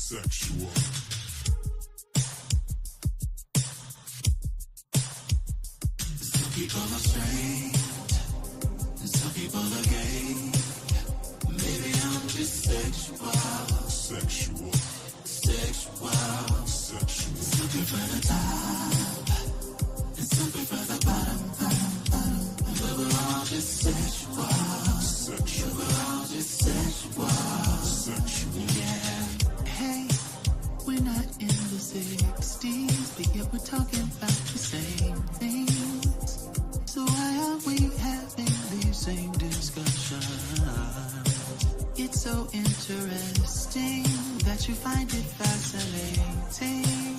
Sexual. Some people are straight, and some people are gay. Maybe I'm just sexual. Sexual. Sexual. Sexual. Some prefer the top, and some prefer the bottom. But we're all just sexual. Sexual. We're all just sexual. Sexual. Yeah. Hey, we're not in the 60s, but yet we're talking about the same things. So why are we having these same discussions? It's so interesting that you find it fascinating.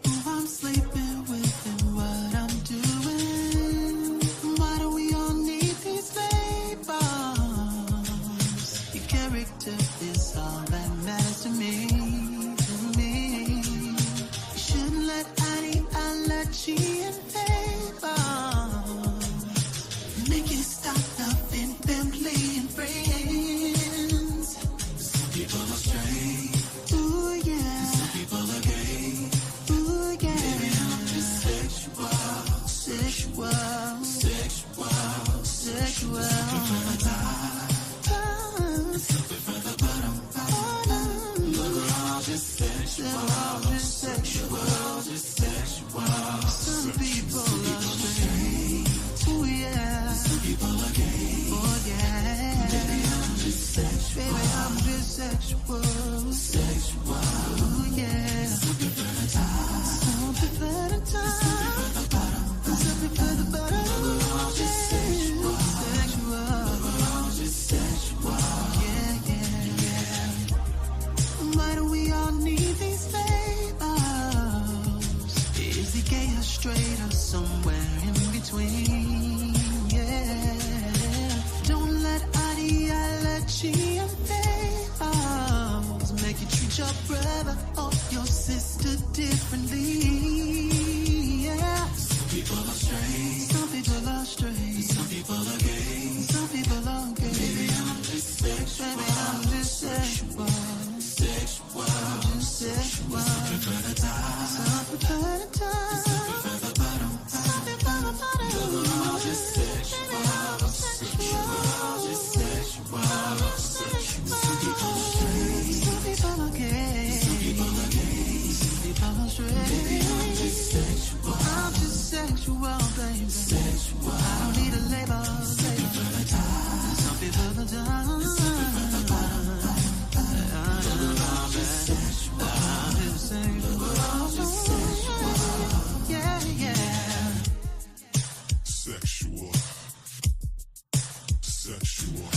Who I'm sleeping with and what I'm doing. Why do we all need these labels? Your character is all that matters to me. You shouldn't let ideology and favors make you stop loving family and friends. Some people are straight. Ooh yeah. Some people are gay. Ooh yeah. Maybe I'm just sexual. Sexual. Sexual. Sexual. Some prefer the top, and some prefer the bottom. But we're all just sexual. Sexual. We're all just sexual. Some people are straight. Ooh yeah. Some people are gay. Oh yeah. Maybe I'm just sexual. Baby, I'm just sexual. Sexual. Ooh yeah. Some prefer the top, Some prefer the top. some prefer the bottom. Some prefer the bottom. We're all just sexual. Sexual. We're all just sexual. Yeah, yeah, yeah. Why do we all need these labels? Is he gay or straight or somewhere in between? Yeah. Don't let ideology and favors make you treat your brother or your sister differently. Yeah. Some people are straight. Some people are straight. Some people are gay. Some people are gay. Maybe I'm just sexual. Baby, I'm just sexual. Sexual. Just sexual. Some prefer the top, Some prefer the top. some prefer the bottom. Some prefer the bottom. But we're all just sexual. We're all just sexual. Some people are straight. Some people are gay. Some people are gay. Some people are straight. Maybe I'm just sexual. I'm just sexual, baby. Sexual. I don't need a label. Some prefer the top, Some people are down. some prefer the bottom. But we're all just sexual. I'm just sexual. We're all just sexual. Yeah, yeah. Sexual. Sexual.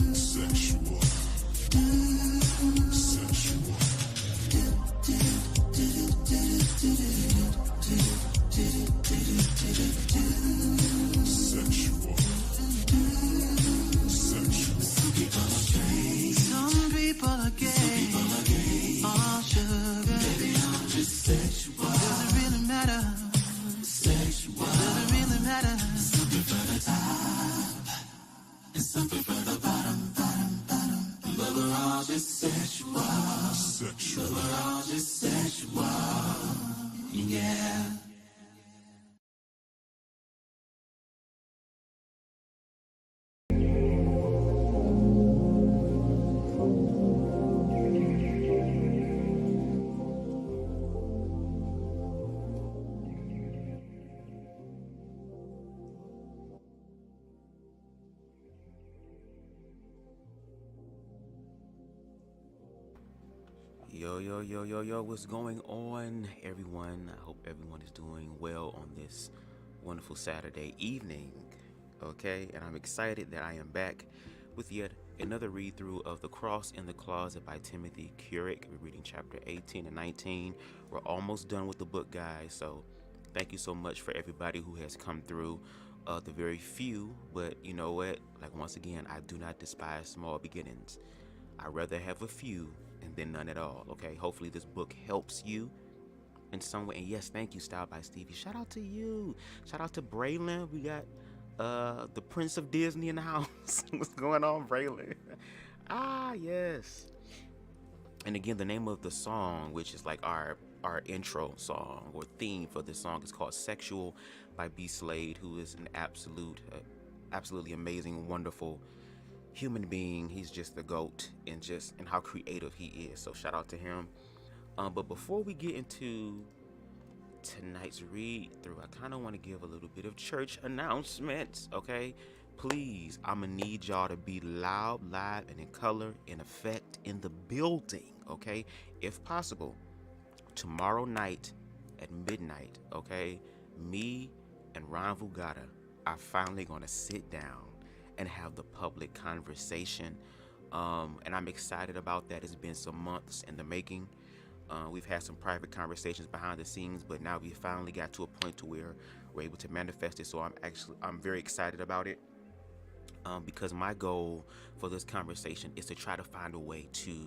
Sexual. Sexual. Sexual. Sexual. Some people are straight. Some people are gay. People are gay. Oh, sugar. Maybe I'm just sexual. Doesn't really matter. Sexual. Doesn't really matter. Some prefer the top, and some prefer the bottom. But we're all just sexual. Sexual. We're all just sexual. Yeah. Yo, what's going on, everyone? I hope everyone is doing well on this wonderful Saturday evening, okay? And I'm excited that I am back with yet another read-through of The Cross in the Closet by Timothy Kurek. We're reading chapter 18 and 19. We're almost done with the book, guys, so thank you so much for everybody who has come through. The very few, but you know what? Like, once again, I do not despise small beginnings. I'd rather have a few and then none at all, okay? Hopefully this book helps you in some way. And yes, thank you, Style by Stevie. Shout out to you. Shout out to Braylon. We got the Prince of Disney in the house. What's going on, Braylon? Ah, yes. And again, the name of the song, which is like our intro song or theme for this song, is called "Sexual" by B Slade, who is an absolutely amazing, wonderful human being. He's just the GOAT in how creative he is. So shout out to him. But before we get into tonight's read through, I kind of want to give a little bit of church announcements, okay? Please, I'm gonna need y'all to be loud, live, and in color, in effect, in the building, okay? If possible, tomorrow night at midnight, okay? Me and Ron Vugata are finally gonna sit down and have the public conversation. And I'm excited about that. It's been some months in the making. We've had some private conversations behind the scenes, but now we finally got to a point to where we're able to manifest it. So I'm very excited about it. Because my goal for this conversation is to try to find a way to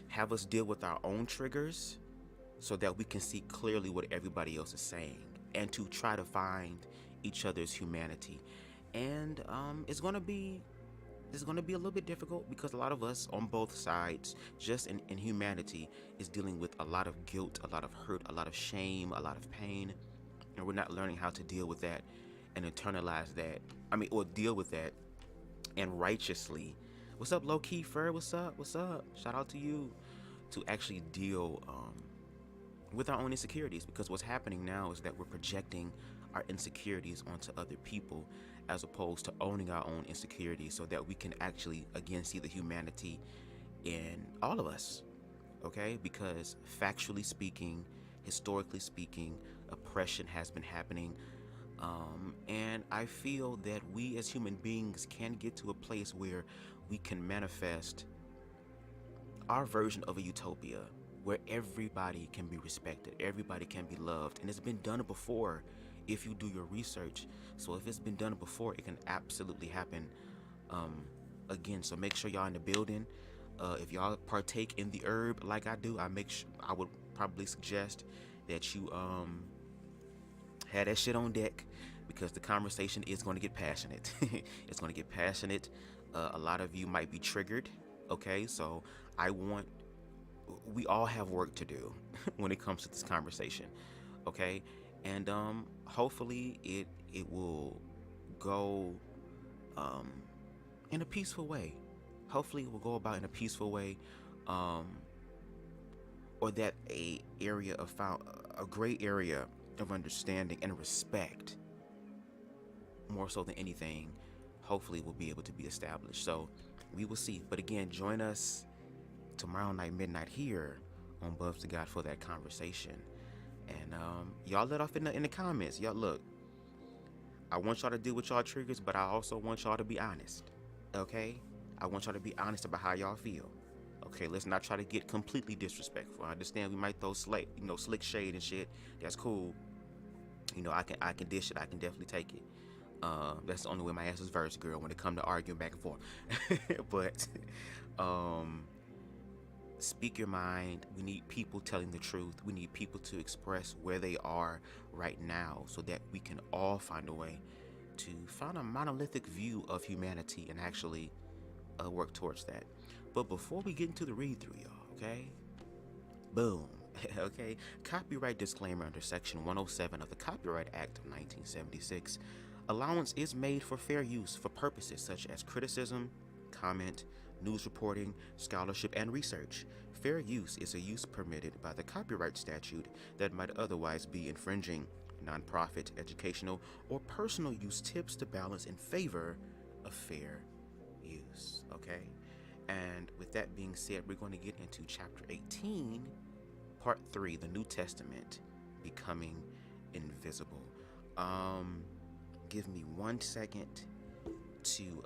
have us deal with our own triggers so that we can see clearly what everybody else is saying, and to try to find each other's humanity. And it's gonna be a little bit difficult because a lot of us on both sides, just in humanity, is dealing with a lot of guilt, a lot of hurt, a lot of shame, a lot of pain, and we're not learning how to deal with that and internalize that. Or deal with that and righteously. What's up, Low Key Fur? What's up? What's up? Shout out to you. To actually deal with our own insecurities, because what's happening now is that we're projecting our insecurities onto other people as opposed to owning our own insecurities, so that we can actually again see the humanity in all of us, okay? Because factually speaking, historically speaking, oppression has been happening, and I feel that we as human beings can get to a place where we can manifest our version of a utopia where everybody can be respected, everybody can be loved. And it's been done before if you do your research. So if it's been done before, it can absolutely happen again. So make sure y'all in the building. If y'all partake in the herb like I do, I would probably suggest that you have that shit on deck, because the conversation is going to get passionate. It's going to get passionate. A lot of you might be triggered. Okay, so we all have work to do when it comes to this conversation. Okay, and hopefully it will go in a peaceful way. Hopefully it will go about in a peaceful way, or that a gray area of understanding and respect, more so than anything, hopefully will be able to be established. So we will see. But again, join us tomorrow night, midnight, here on BubzDaGawd for that conversation. And y'all let off in the comments. Y'all, look, I want y'all to deal with y'all triggers, but I also want y'all to be honest. Okay? I want y'all to be honest about how y'all feel. Okay, let's not try to get completely disrespectful. I understand we might throw slick shade and shit. That's cool. I can dish it. I can definitely take it. That's the only way my ass is versed, girl, when it comes to arguing back and forth. But speak your mind. We need people telling the truth. We need people to express where they are right now, so that we can all find a way to find a monolithic view of humanity and actually work towards that. But before we get into the read through, y'all, okay? Boom. Okay, copyright disclaimer under Section 107 of the Copyright Act of 1976. Allowance is made for fair use for purposes such as criticism, comment, news reporting, scholarship, and research. Fair use is a use permitted by the copyright statute that might otherwise be infringing. Nonprofit, educational, or personal use tips the balance in favor of fair use. Okay? And with that being said, we're going to get into Chapter 18, Part 3, the New Testament, Becoming Invisible. Give me 1 second to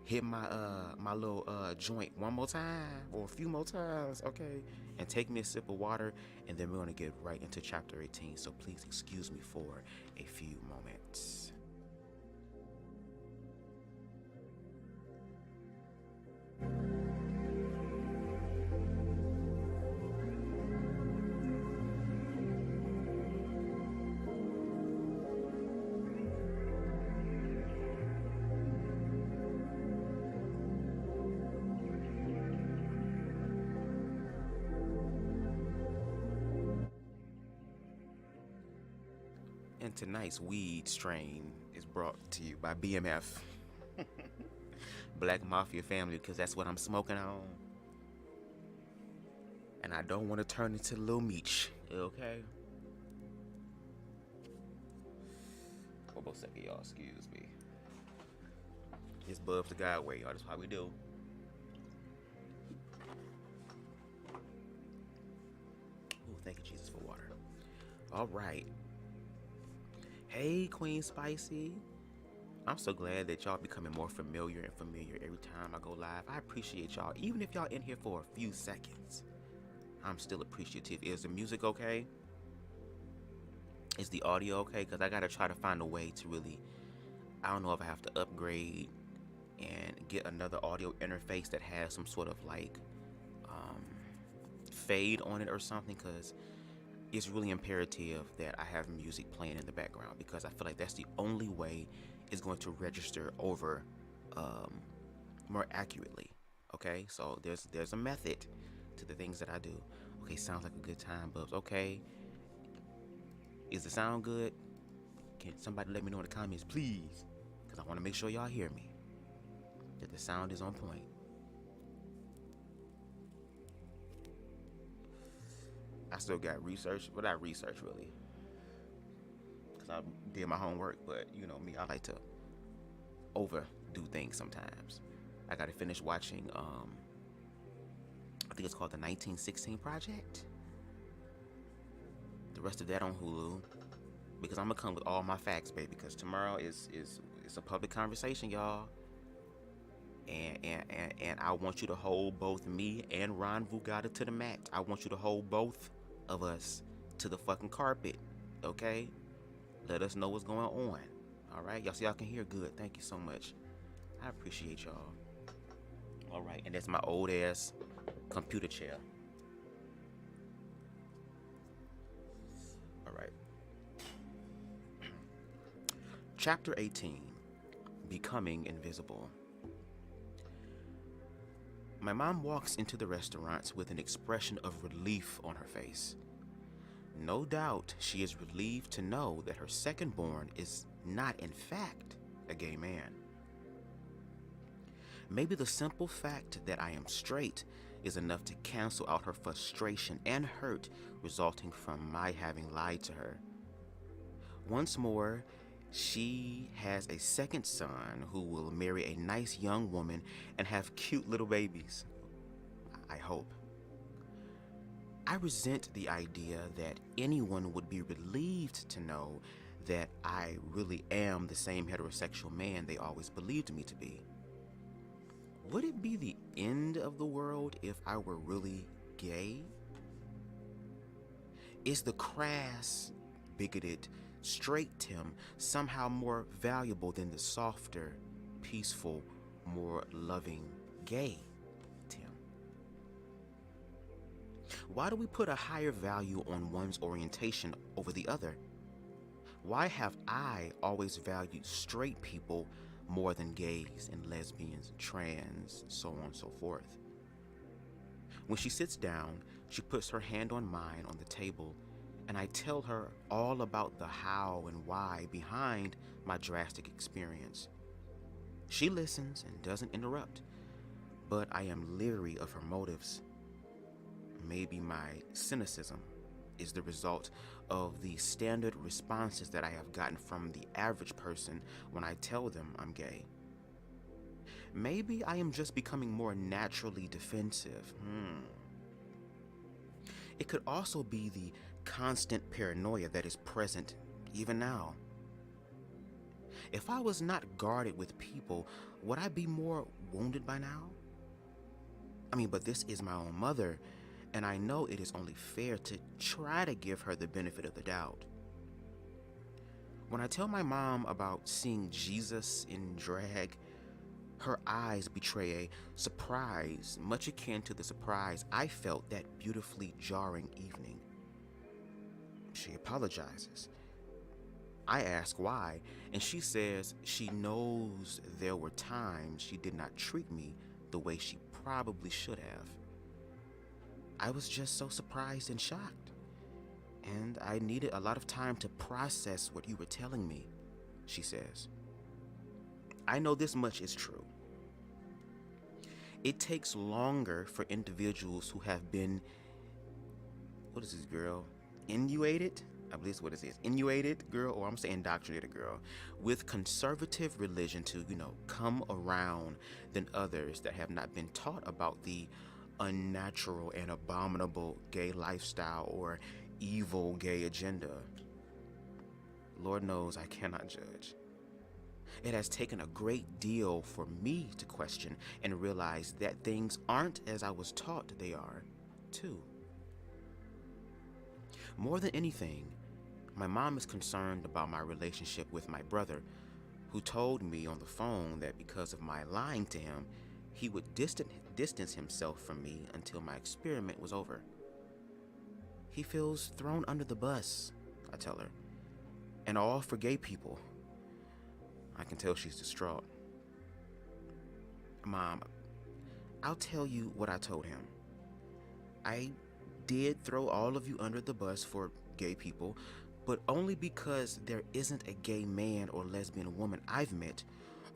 hit my little joint one more time, or a few more times, okay? And take me a sip of water, and then we're going to get right into Chapter 18. So please excuse me for a few moments. And tonight's weed strain is brought to you by BMF, Black Mafia Family, because that's what I'm smoking on. And I don't want to turn into Lil Meech, okay? Hold on a second, y'all. Excuse me. It's BubzDaGawd way, y'all. That's how we do. Ooh, thank you, Jesus, for water. All right. Hey, Queen Spicy. I'm so glad that y'all becoming more familiar and familiar every time I go live. I appreciate y'all. Even if y'all in here for a few seconds, I'm still appreciative. Is the music okay? Is the audio okay? Because I got to try to find a way to really, I don't know if I have to upgrade and get another audio interface that has some sort of like fade on it or something, because it's really imperative that I have music playing in the background, because I feel like that's the only way it's going to register over more accurately. Okay, so there's a method to the things that I do. Okay, sounds like a good time, Bubs. Okay, is the sound good? Can somebody let me know in the comments, please? Because I want to make sure y'all hear me, that the sound is on point. I still got research, but not research really, because I did my homework. But you know me, I like to overdo things sometimes. I got to finish watching. I think it's called the 1916 Project. The rest of that on Hulu, because I'm gonna come with all my facts, baby. Because tomorrow is a public conversation, y'all. And I want you to hold both me and Ron Vugada to the max. I want you to hold both of us to the fucking carpet, okay? Let us know what's going on. All right, y'all. So y'all can hear good. Thank you so much. I appreciate y'all. All right, and that's my old ass computer chair. All right. Chapter 18, Becoming Invisible. My mom walks into the restaurant with an expression of relief on her face. No doubt she is relieved to know that her second-born is not, in fact, a gay man. Maybe the simple fact that I am straight is enough to cancel out her frustration and hurt resulting from my having lied to her. Once more, she has a second son who will marry a nice young woman and have cute little babies. I hope. I resent the idea that anyone would be relieved to know that I really am the same heterosexual man they always believed me to be. Would it be the end of the world if I were really gay? Is the crass, bigoted, straight Tim somehow more valuable than the softer, peaceful, more loving, gay Tim? Why do we put a higher value on one's orientation over the other? Why have I always valued straight people more than gays and lesbians and trans and so on and so forth? When she sits down, she puts her hand on mine on the table, and I tell her all about the how and why behind my drastic experience. She listens and doesn't interrupt, but I am leery of her motives. Maybe my cynicism is the result of the standard responses that I have gotten from the average person when I tell them I'm gay. Maybe I am just becoming more naturally defensive. It could also be the constant paranoia that is present even now. If I was not guarded with people, would I be more wounded by now? But this is my own mother, and I know it is only fair to try to give her the benefit of the doubt. When I tell my mom about seeing Jesus in drag, her eyes betray a surprise much akin to the surprise I felt that beautifully jarring evening. She apologizes. I ask why, and she says she knows there were times she did not treat me the way she probably should have. I was just so surprised and shocked. and I needed a lot of time to process what you were telling me, she says. I know this much is true. It takes longer for individuals who have been, what is this, girl? Inuated? I believe that's what it is. Inuated, girl, or I'm saying indoctrinated, girl, with conservative religion to, come around than others that have not been taught about the unnatural and abominable gay lifestyle or evil gay agenda. Lord knows I cannot judge. It has taken a great deal for me to question and realize that things aren't as I was taught they are, too. More than anything, my mom is concerned about my relationship with my brother, who told me on the phone that because of my lying to him, he would distance himself from me until my experiment was over. He feels thrown under the bus, I tell her, and all for gay people. I can tell she's distraught. Mom, I'll tell you what I told him. I did throw all of you under the bus for gay people, but only because there isn't a gay man or lesbian woman I've met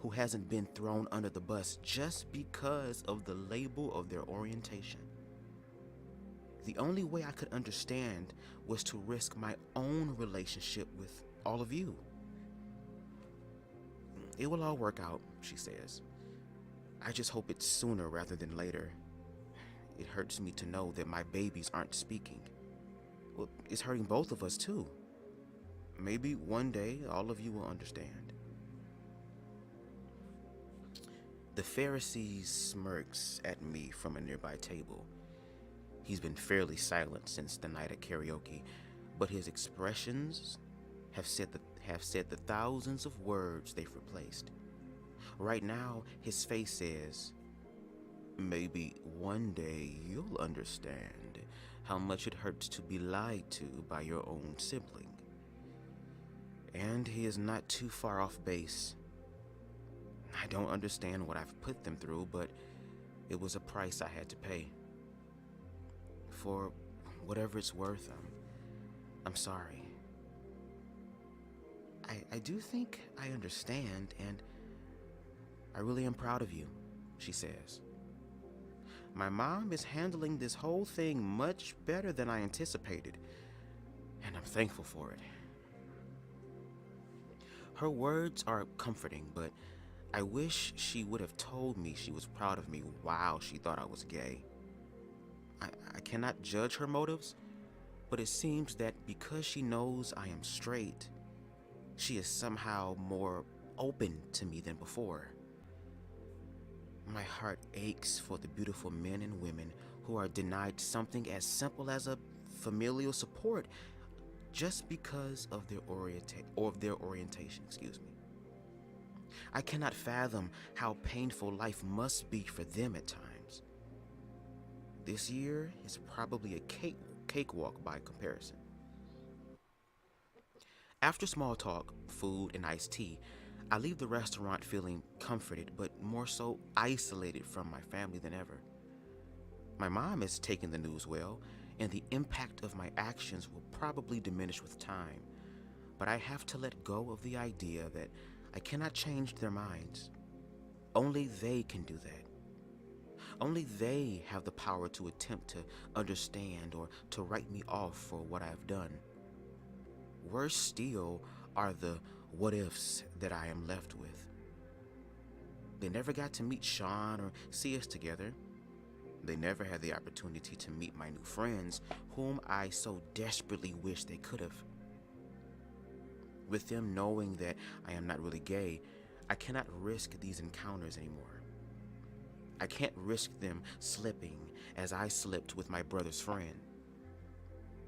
who hasn't been thrown under the bus just because of the label of their orientation. The only way I could understand was to risk my own relationship with all of you. It will all work out, she says. I just hope it's sooner rather than later. It hurts me to know that my babies aren't speaking. Well, it's hurting both of us too. Maybe one day all of you will understand. The Pharisee smirks at me from a nearby table. He's been fairly silent since the night at karaoke, but his expressions have said the thousands of words they've replaced. Right now, his face says, maybe one day you'll understand how much it hurts to be lied to by your own sibling. And he is not too far off base. I don't understand what I've put them through, but it was a price I had to pay. For whatever it's worth, I'm sorry. I do think I understand, and I really am proud of you, she says. My mom is handling this whole thing much better than I anticipated, and I'm thankful for it. Her words are comforting, but I wish she would have told me she was proud of me while she thought I was gay. I cannot judge her motives, but it seems that because she knows I am straight, she is somehow more open to me than before. My heart aches for the beautiful men and women who are denied something as simple as a familial support just because of their orientation. I cannot fathom how painful life must be for them at times. This year is probably a cakewalk by comparison. After small talk, food, and iced tea, I leave the restaurant feeling comforted, but more so isolated from my family than ever. My mom is taking the news well, and the impact of my actions will probably diminish with time, but I have to let go of the idea that I cannot change their minds. Only they can do that. Only they have the power to attempt to understand or to write me off for what I've done. Worse still are the what ifs that I am left with. They never got to meet Sean or see us together. They never had the opportunity to meet my new friends, whom I so desperately wish they could have. With them knowing that I am not really gay, I cannot risk these encounters anymore. I can't risk them slipping as I slipped with my brother's friend.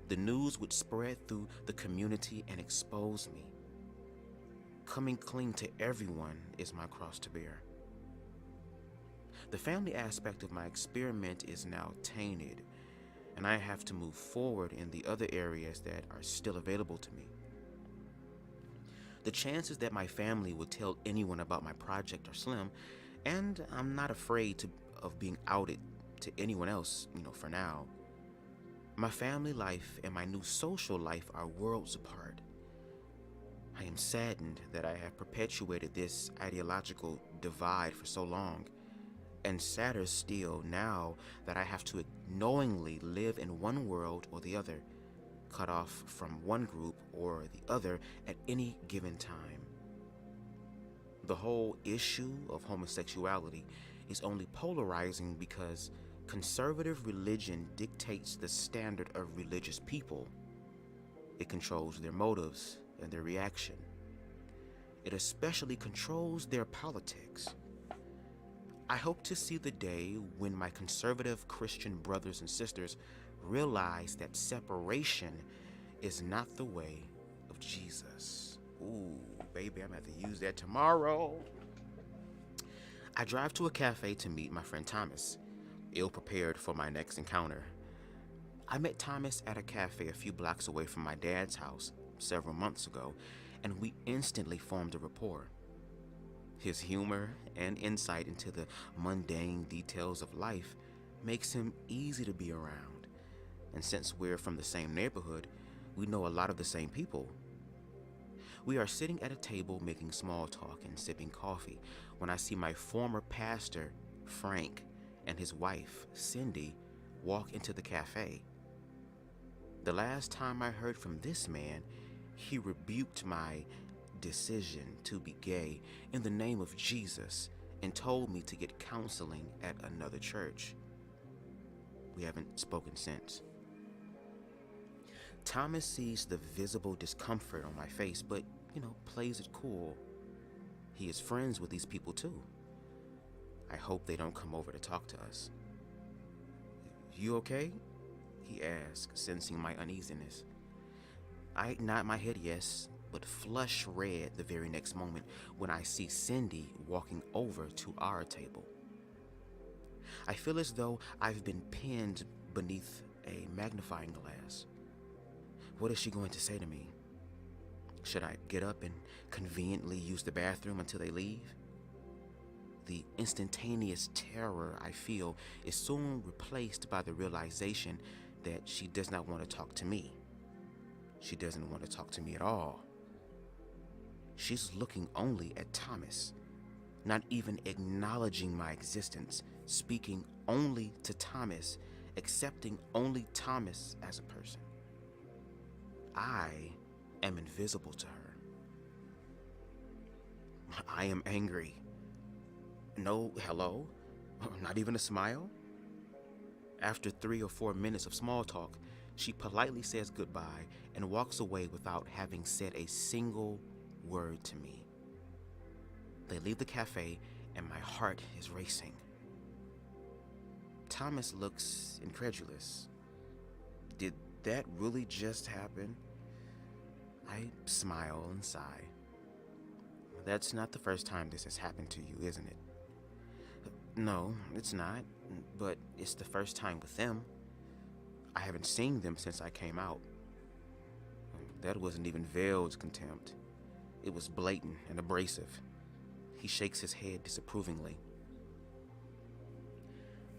The news would spread through the community and expose me. Coming clean to everyone is my cross to bear. The family aspect of my experiment is now tainted, and I have to move forward in the other areas that are still available to me. The chances that my family would tell anyone about my project are slim, and I'm not afraid of being outed to anyone else, for now. My family life and my new social life are worlds apart. I am saddened that I have perpetuated this ideological divide for so long, and sadder still now that I have to knowingly live in one world or the other, cut off from one group or the other at any given time. The whole issue of homosexuality is only polarizing because conservative religion dictates the standard of religious people. It controls their motives and their reaction. It especially controls their politics. I hope to see the day when my conservative Christian brothers and sisters realize that separation is not the way of Jesus. Ooh, baby, I'm gonna have to use that tomorrow. I drive to a cafe to meet my friend Thomas, ill-prepared for my next encounter. I met Thomas at a cafe a few blocks away from my dad's house several months ago, and we instantly formed a rapport. His humor and insight into the mundane details of life makes him easy to be around. And since we're from the same neighborhood, we know a lot of the same people. We are sitting at a table making small talk and sipping coffee when I see my former pastor, Frank, and his wife, Cindy, walk into the cafe. The last time I heard from this man, he rebuked my decision to be gay in the name of Jesus and told me to get counseling at another church. We haven't spoken since. Thomas sees the visible discomfort on my face, but, plays it cool. He is friends with these people too. I hope they don't come over to talk to us. You okay? He asks, sensing my uneasiness. I nod my head yes, but flush red the very next moment when I see Cindy walking over to our table. I feel as though I've been pinned beneath a magnifying glass. What is she going to say to me? Should I get up and conveniently use the bathroom until they leave? The instantaneous terror I feel is soon replaced by the realization that she does not want to talk to me. She doesn't want to talk to me at all. She's looking only at Thomas, not even acknowledging my existence, speaking only to Thomas, accepting only Thomas as a person. I am invisible to her. I am angry. No hello, not even a smile. After 3 or 4 minutes of small talk, she politely says goodbye and walks away without having said a single word to me. They leave the cafe and my heart is racing. Thomas looks incredulous. Did that really just happen? I smile and sigh. That's not the first time this has happened to you, isn't it? No, it's not, but it's the first time with them. I haven't seen them since I came out. That wasn't even veiled contempt. It was blatant and abrasive. He shakes his head disapprovingly.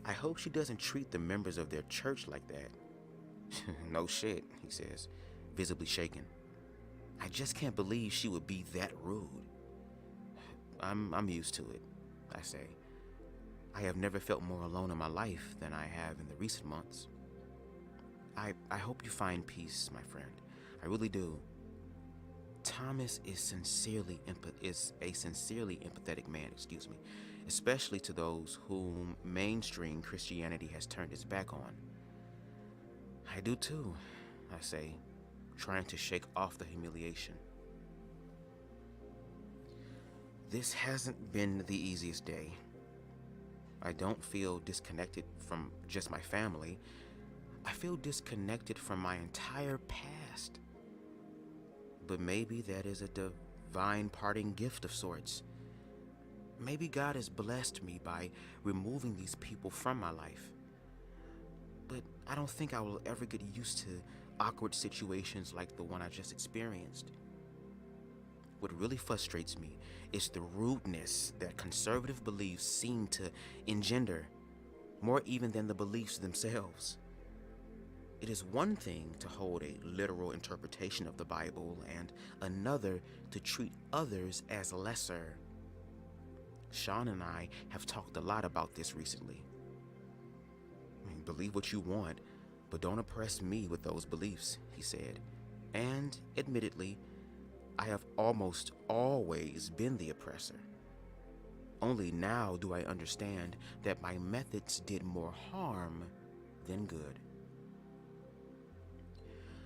I hope she doesn't treat the members of their church like that. No shit, he says, visibly shaken. I just can't believe she would be that rude. I'm used to it, I say. I have never felt more alone in my life than I have in the recent months. I hope you find peace, my friend. I really do. Thomas is a sincerely empathetic man, especially to those whom mainstream Christianity has turned its back on. I do too, I say, trying to shake off the humiliation. This hasn't been the easiest day. I don't feel disconnected from just my family. I feel disconnected from my entire past. But maybe that is a divine parting gift of sorts. Maybe God has blessed me by removing these people from my life. But I don't think I will ever get used to awkward situations like the one I just experienced. What really frustrates me is the rudeness that conservative beliefs seem to engender, more even than the beliefs themselves. It is one thing to hold a literal interpretation of the Bible and another to treat others as lesser. Sean and I have talked a lot about this recently. Believe what you want, but don't oppress me with those beliefs, he said. And admittedly, I have almost always been the oppressor. Only now do I understand that my methods did more harm than good.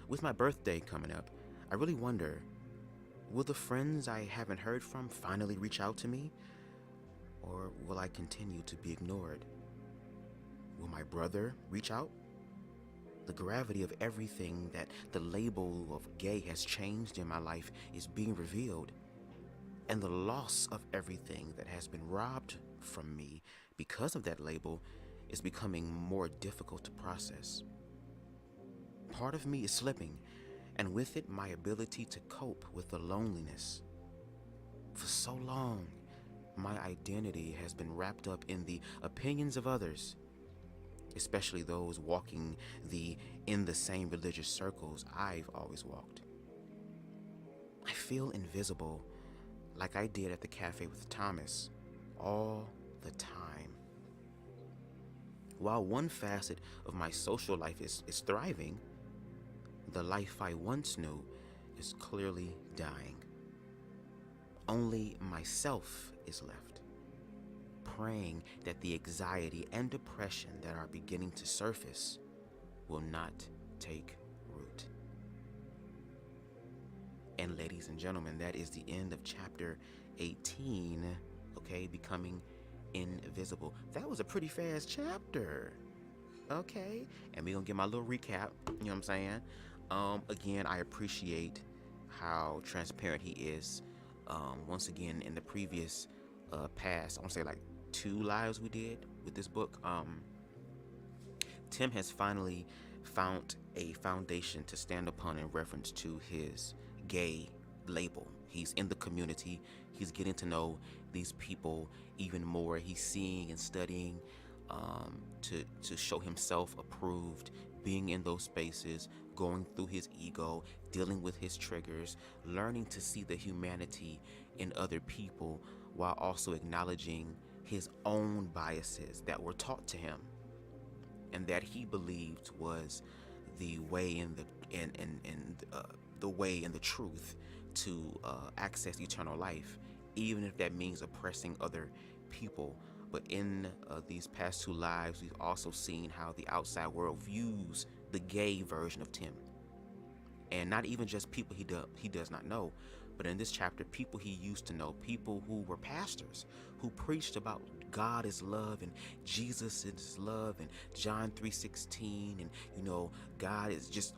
With my birthday coming up, I really wonder, will the friends I haven't heard from finally reach out to me? Or will I continue to be ignored? Will my brother reach out? The gravity of everything that the label of gay has changed in my life is being revealed, and the loss of everything that has been robbed from me because of that label is becoming more difficult to process. Part of me is slipping, and with it my ability to cope with the loneliness. For so long, my identity has been wrapped up in the opinions of others, especially those walking in the same religious circles I've always walked. I feel invisible, like I did at the cafe with Thomas, all the time. While one facet of my social life is thriving, the life I once knew is clearly dying. Only myself is left, praying that the anxiety and depression that are beginning to surface will not take root. And ladies and gentlemen, that is the end of chapter 18, okay, becoming invisible. That was a pretty fast chapter, okay? And we're gonna get my little recap, you know what I'm saying? Again, I appreciate how transparent he is. Once again, in the previous past, I want to say like 2 lives we did with this book, Tim has finally found a foundation to stand upon in reference to his gay label. He's in the community. He's getting to know these people even more. He's seeing and studying to show himself approved, being in those spaces, going through his ego, dealing with his triggers, learning to see the humanity in other people while also acknowledging his own biases that were taught to him and that he believed was the way and the way and the truth to access eternal life, even if that means oppressing other people. But in these past 2 lives, we've also seen how the outside world views the gay version of Tim, and not even just people he does not know, but in this chapter, people he used to know, people who were pastors, who preached about God is love and Jesus is love and John 3:16, and God is just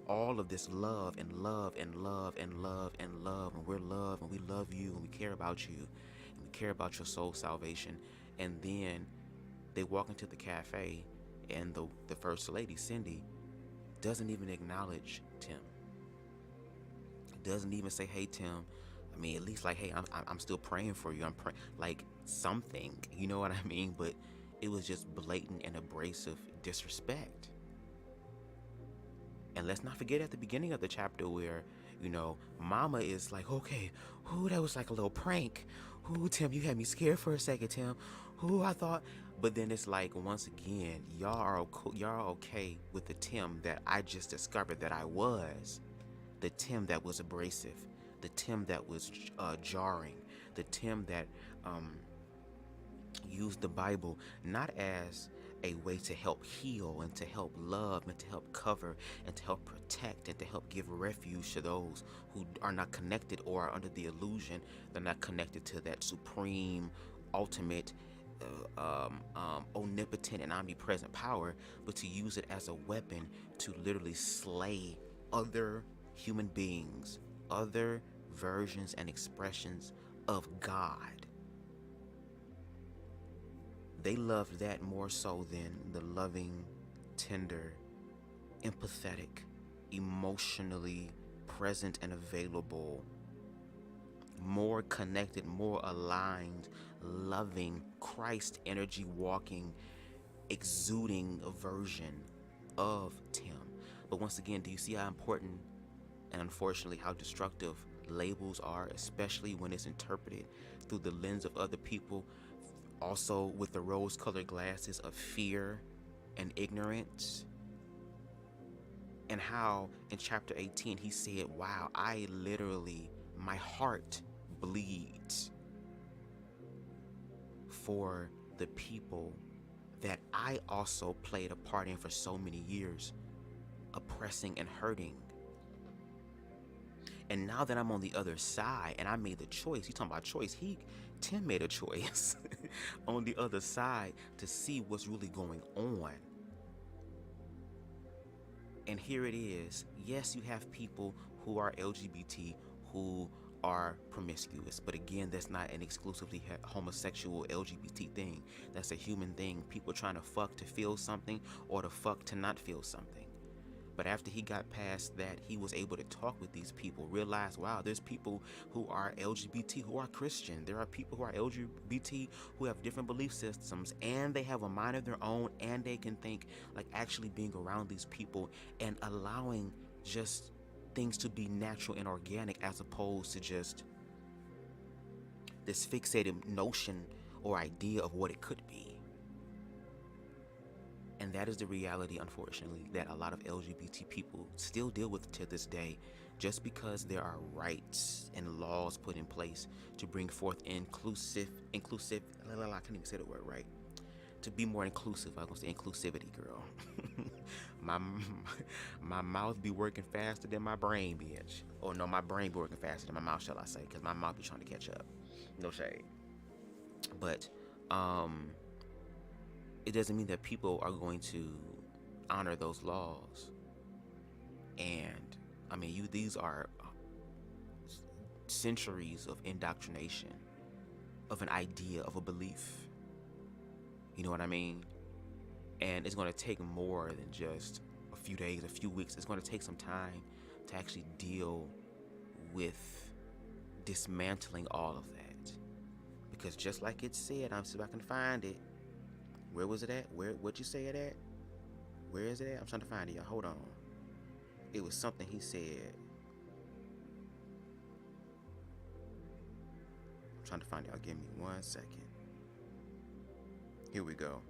all of this love and love and love and love and love, and we're love and we love you and we care about you and we care about your soul salvation. And then they walk into the cafe and the first lady, Cindy, doesn't even acknowledge Tim. Doesn't even say, hey Tim, I mean, at least like, hey, I'm still praying for you. I'm praying, like something, you know what I mean? But it was just blatant and abrasive disrespect. And let's not forget at the beginning of the chapter where, Mama is like, okay, that was like a little prank. Tim, you had me scared for a second, Tim. I thought. But then it's like, once again, y'all are okay with the Tim that I just discovered that I was. The Tim that was abrasive. The Tim that was jarring. The Tim that used the Bible not as a way to help heal and to help love and to help cover and to help protect and to help give refuge to those who are not connected or are under the illusion they're not connected to that supreme, ultimate, omnipotent and omnipresent power, but to use it as a weapon to literally slay other human beings, other versions and expressions of God. They loved that more so than the loving, tender, empathetic, emotionally present and available, more connected, more aligned, loving, Christ energy walking, exuding version of Tim. But once again, do you see how important and unfortunately how destructive labels are, especially when it's interpreted through the lens of other people, also with the rose-colored glasses of fear and ignorance? And how in chapter 18 he said, wow, my heart bleeds for the people that I also played a part in for so many years, oppressing and hurting. And now that I'm on the other side and I made the choice, you talking about choice, Tim made a choice on the other side to see what's really going on. And here it is. Yes, you have people who are LGBT who are promiscuous, but again, that's not an exclusively homosexual LGBT thing. That's a human thing. People trying to fuck to feel something or to fuck to not feel something. But after he got past that, he was able to talk with these people, realize, wow, there's people who are LGBT who are Christian. There are people who are LGBT who have different belief systems, and they have a mind of their own, and they can think, like actually being around these people and allowing just things to be natural and organic as opposed to just this fixated notion or idea of what it could be. And that is the reality, unfortunately, that a lot of LGBT people still deal with to this day. Just because there are rights and laws put in place to bring forth inclusive, I can't even say the word right. To be more inclusive, I was gonna say inclusivity, girl. my mouth be working faster than my brain, bitch. Or no, my brain be working faster than my mouth, shall I say? Because my mouth be trying to catch up. No shade. But it doesn't mean that people are going to honor those laws. And I mean, these are centuries of indoctrination of an idea, of a belief. You know what I mean? And it's going to take more than just a few days, a few weeks. It's going to take some time to actually deal with dismantling all of that. Because just like it said, I'm see if I can find it. Where was it at? What'd you say it at? Where is it at? I'm trying to find it, y'all. Hold on. It was something he said. I'm trying to find it. Y'all give me 1 second. Here we go.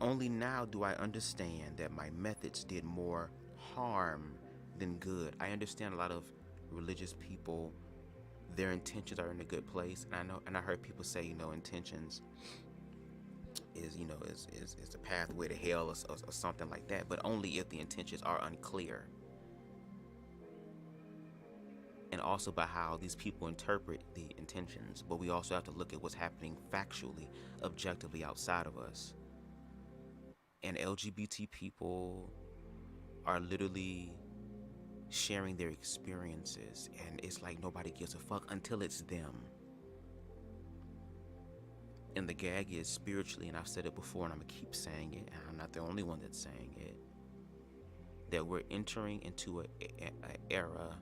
Only now do I understand that my methods did more harm than good. I understand a lot of religious people, their intentions are in a good place. And I heard people say, intentions is a pathway to hell or something like that, but only if the intentions are unclear. And also by how these people interpret the intentions. But we also have to look at what's happening factually, objectively outside of us. And LGBT people are literally sharing their experiences, and it's like nobody gives a fuck until it's them. And the gag is spiritually, and I've said it before and I'm gonna keep saying it, and I'm not the only one that's saying it, that we're entering into an era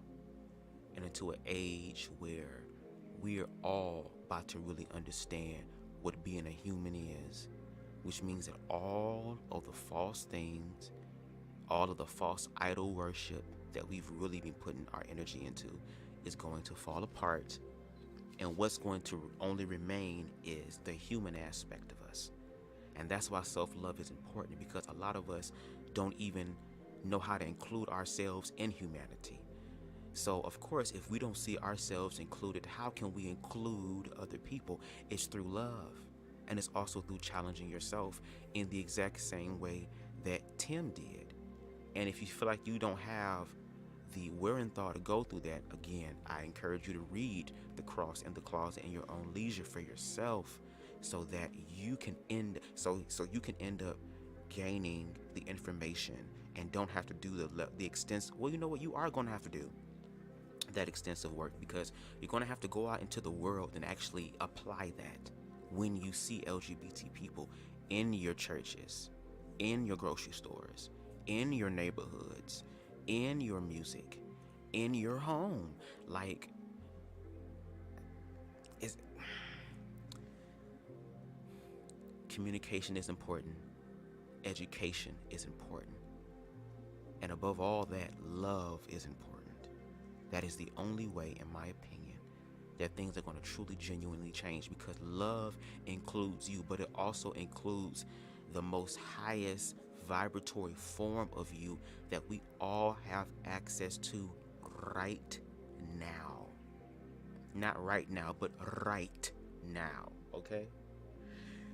and into an age where we are all about to really understand what being a human is, which means that all of the false things, all of the false idol worship that we've really been putting our energy into is going to fall apart. And what's going to only remain is the human aspect of us. And that's why self-love is important, because a lot of us don't even know how to include ourselves in humanity. So, of course, if we don't see ourselves included, how can we include other people? It's through love. And it's also through challenging yourself in the exact same way that Tim did. And if you feel like you don't have the wherewithal to go through that, again, I encourage you to read The Cross and the Closet in your own leisure for yourself, so that you can end up gaining the information and don't have to do the extensive. Well, you know what? You are going to have to do that extensive work, because you're going to have to go out into the world and actually apply that when you see LGBT people in your churches, in your grocery stores, in your neighborhoods, in your music, in your home. Like, Communication is important. Education is important. And above all that, love is important. That is the only way, in my opinion, that things are going to truly, genuinely change, because love includes you, but it also includes the most highest vibratory form of you that we all have access to right now. Not right now, but right now, okay?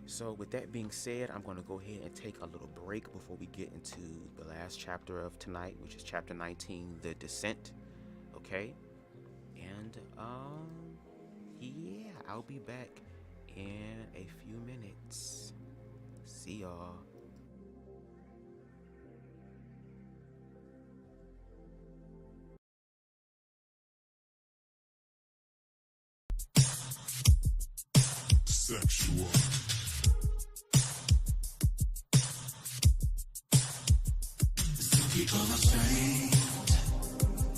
So with that being said, I'm going to go ahead and take a little break before we get into the last chapter of tonight, which is chapter 19, The Descent, okay? And, yeah, I'll be back in a few minutes. See y'all. Sexual. Some people are straight,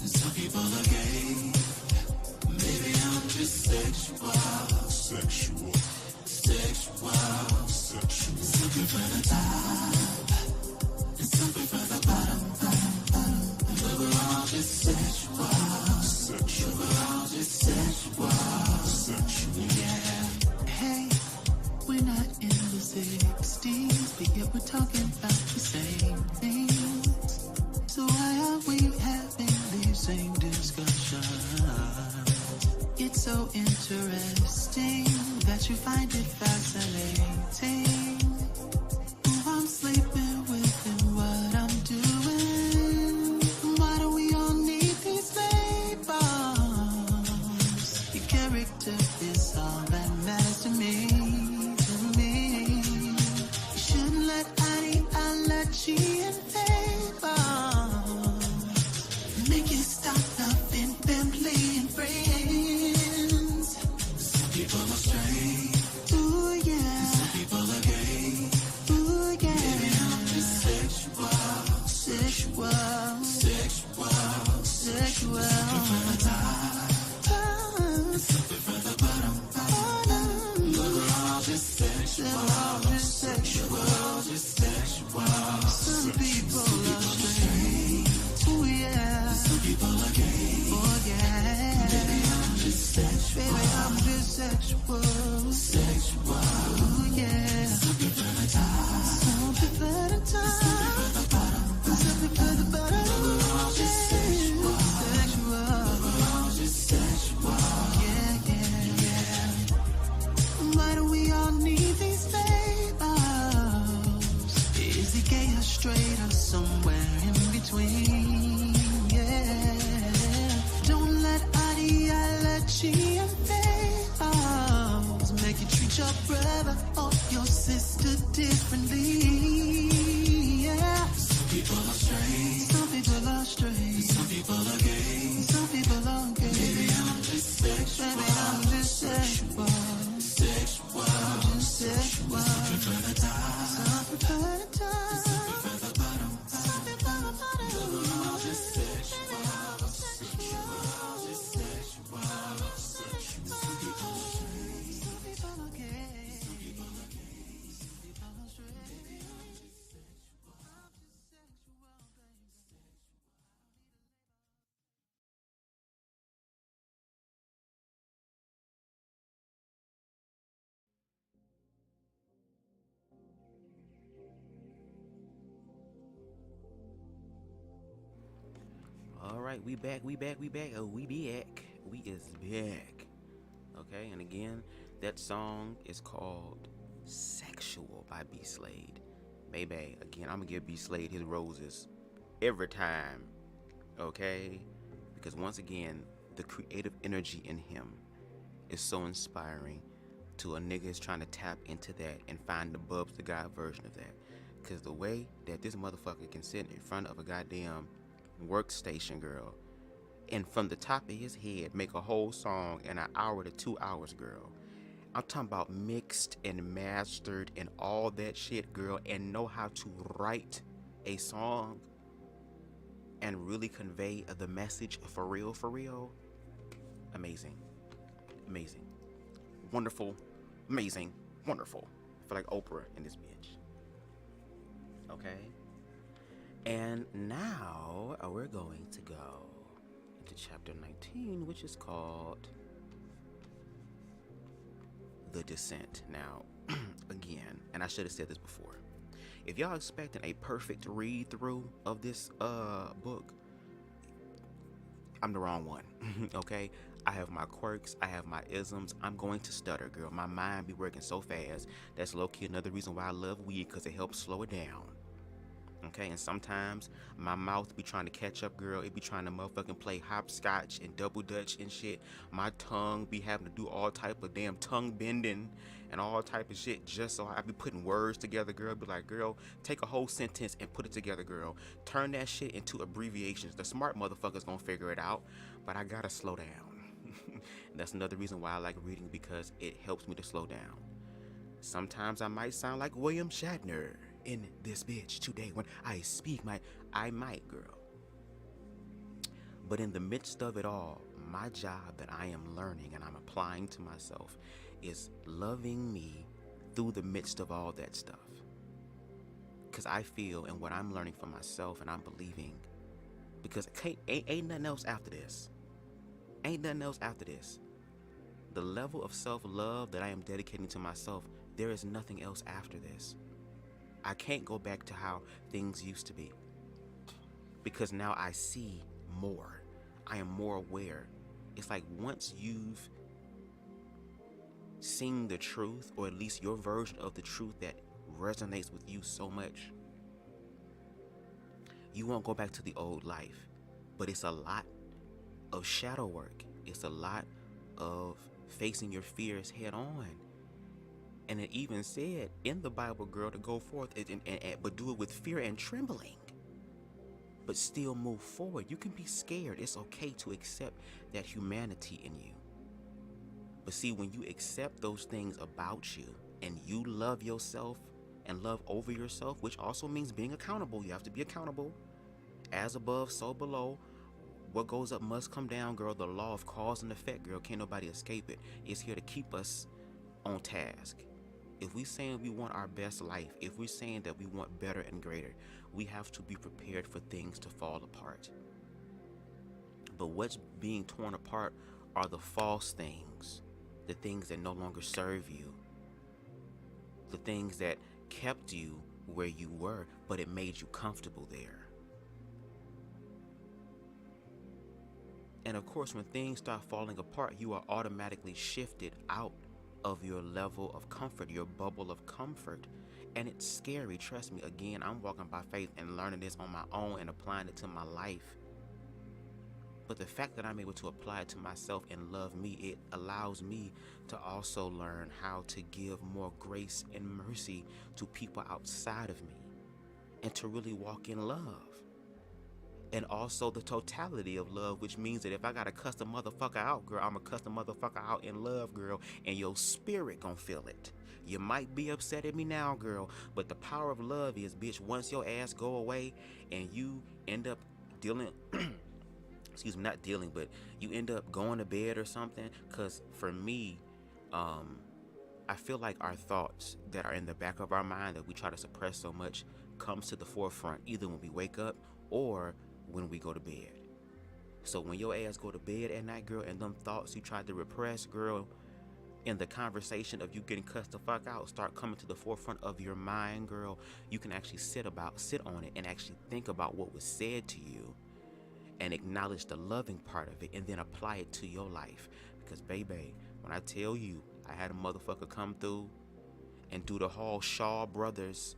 and some people are gay. Maybe I'm just sexual. Sexual. Sexual. Sexual. Some prefer the top, and some prefer the bottom. But we're all just sexual. Sexual. We're all just sexual. Sexual. Yeah. Hey, we're not in the 60s, but yet we're talking about the same things. So why are we having these same discussions? It's so interesting that you find it fascinating. Who I'm sleeping with and what I'm doing. Why do we all need these labels? Your character is all that matters to me. You shouldn't let ideology invade us. Make you stop loving family and friends. Some people are straight. Ooh, yeah. Some people are gay. Ooh, yeah. Maybe I'm just sexual. Sexual. Sexual. Sexual. Prefer the top, and some prefer the bottom. But we're all just sexual. Sexual. We're all just sexual. Some people are straight. Ooh, yeah. Some people are gay. Oh, yeah. Maybe I'm just sexual. Baby, I'm just sexual. Sexual. Ooh, yeah. Some prefer the top, Some prefer the top. some prefer the bottom. Some prefer the bottom. We're all just sexual. Sexual. We're all just sexual. Yeah, yeah, yeah. Why do we all need these labels? Is he gay or straight or somewhere in between? Yeah. Don't let ideology and labels make you treat your brother or your sister differently. Yeah. Some people are straight. Some people are straight. Some people are gay. Some people are gay. Maybe I'm just sexual. Baby, I'm just sexual. Sexual. Just sexual. Prefer the top, Some prefer the top. prefer the bottom. Some prefer the bottom. We're all just sexual. Baby, I'm just sexual. Just sexual. Some people are straight. Some people are gay. Some people are straight. All right, we back. Oh, we back. We is back. Okay, and again, that song is called Sexual by B Slade. Baby, again, I'm gonna give B Slade his roses every time. Okay? Because once again, the creative energy in him is so inspiring to a nigga is trying to tap into that and find the BubzDaGawd version of that. Because the way that this motherfucker can sit in front of a goddamn workstation, girl, and from the top of his head make a whole song in an hour to 2 hours, girl. I'm talking about mixed and mastered and all that shit, girl, and know how to write a song and really convey the message for real, for real. Amazing. Amazing. Wonderful. Amazing. Wonderful. feel like Oprah in this bitch. Okay? And now we're going to go into chapter 19, which is called The Descent. Now, again, and I should have said this before. If y'all expecting a perfect read through of this book, I'm the wrong one. Okay? I have my quirks, I have my isms. I'm going to stutter, girl. My mind be working so fast. That's low-key another reason why I love weed, because it helps slow it down. Okay, and sometimes my mouth be trying to catch up, girl. It be trying to motherfucking play hopscotch and double dutch and shit. My tongue be having to do all type of damn tongue bending and all type of shit just so I be putting words together, girl. Be like, girl, take a whole sentence and put it together, girl. Turn that shit into abbreviations. The smart motherfuckers gonna figure it out, but I gotta slow down. That's another reason why I like reading, because it helps me to slow down. Sometimes I might sound like William Shatner in this bitch today when I speak. I might, girl. But in the midst of it all, my job that I am learning and I'm applying to myself is loving me through the midst of all that stuff. Because I feel, and what I'm learning for myself and I'm believing, because ain't nothing else after this. Ain't nothing else after this. The level of self-love that I am dedicating to myself, there is nothing else after this. I can't go back to how things used to be, because now I see more. I am more aware. It's like once you've seen the truth, or at least your version of the truth that resonates with you so much, you won't go back to the old life. But it's a lot of shadow work. It's a lot of facing your fears head on. And it even said in the Bible, girl, to go forth but do it with fear and trembling, but still move forward. You can be scared. It's okay to accept that humanity in you. But see, when you accept those things about you and you love yourself and love over yourself, which also means being accountable. You have to be accountable. As above, so below. What goes up must come down, girl. The law of cause and effect, girl. Can't nobody escape it. It's here to keep us on task. If we're saying we want our best life, if we're saying that we want better and greater, we have to be prepared for things to fall apart. But what's being torn apart are the false things, the things that no longer serve you, the things that kept you where you were, but it made you comfortable there. And of course, when things start falling apart, you are automatically shifted out of your level of comfort, your bubble of comfort. And it's scary, trust me. Again, I'm walking by faith and learning this on my own and applying it to my life. But the fact that I'm able to apply it to myself and love me, it allows me to also learn how to give more grace and mercy to people outside of me, and to really walk in love. And also the totality of love, which means that if I gotta cuss a motherfucker out, girl, I'ma cuss the motherfucker out in love, girl, and your spirit gon' feel it. You might be upset at me now, girl, but the power of love is, bitch, once your ass go away and you end up dealing, excuse me, not dealing, but you end up going to bed or something. Cause for me, I feel like our thoughts that are in the back of our mind that we try to suppress so much comes to the forefront, either when we wake up or when we go to bed. So when your ass go to bed at night, girl, and them thoughts you tried to repress, girl, in the conversation of you getting cussed the fuck out, start coming to the forefront of your mind, girl, you can actually sit on it and actually think about what was said to you and acknowledge the loving part of it, and then apply it to your life. Because baby, when I tell you, I had a motherfucker come through and do the whole Shaw Brothers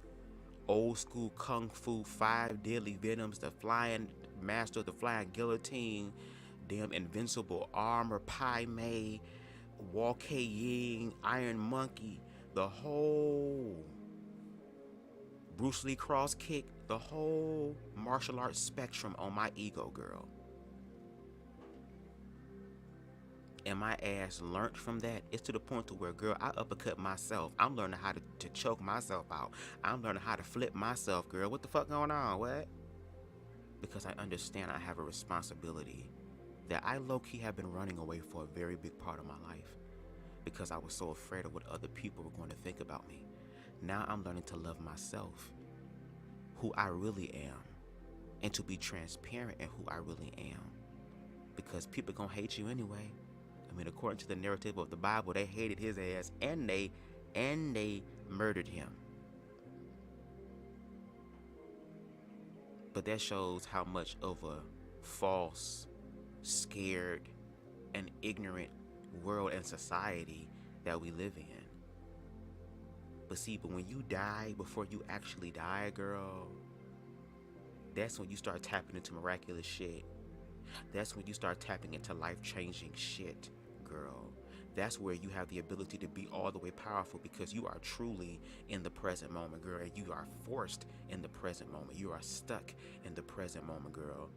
old school kung fu 5 deadly venoms, the flying master of the flying guillotine, damn invincible armor, Pai Mei, Wall K Ying, Iron Monkey, the whole Bruce Lee cross kick, the whole martial arts spectrum on my ego, girl. And my ass learned from that. It's to the point to where, girl, I uppercut myself. I'm learning how to choke myself out. I'm learning how to flip myself, girl. What the fuck going on? What? Because I understand I have a responsibility that I low-key have been running away for a very big part of my life, because I was so afraid of what other people were going to think about me. Now I'm learning to love myself, who I really am, and to be transparent in who I really am. Because people gonna hate you anyway. I mean, according to the narrative of the Bible, they hated his ass and they murdered him. But that shows how much of a false, scared, and ignorant world and society that we live in. But see, when you die before you actually die, girl, that's when you start tapping into miraculous shit. That's when you start tapping into life-changing shit, girl. That's where you have the ability to be all the way powerful, because you are truly in the present moment, girl, and you are forced in the present moment. You are stuck in the present moment, girl.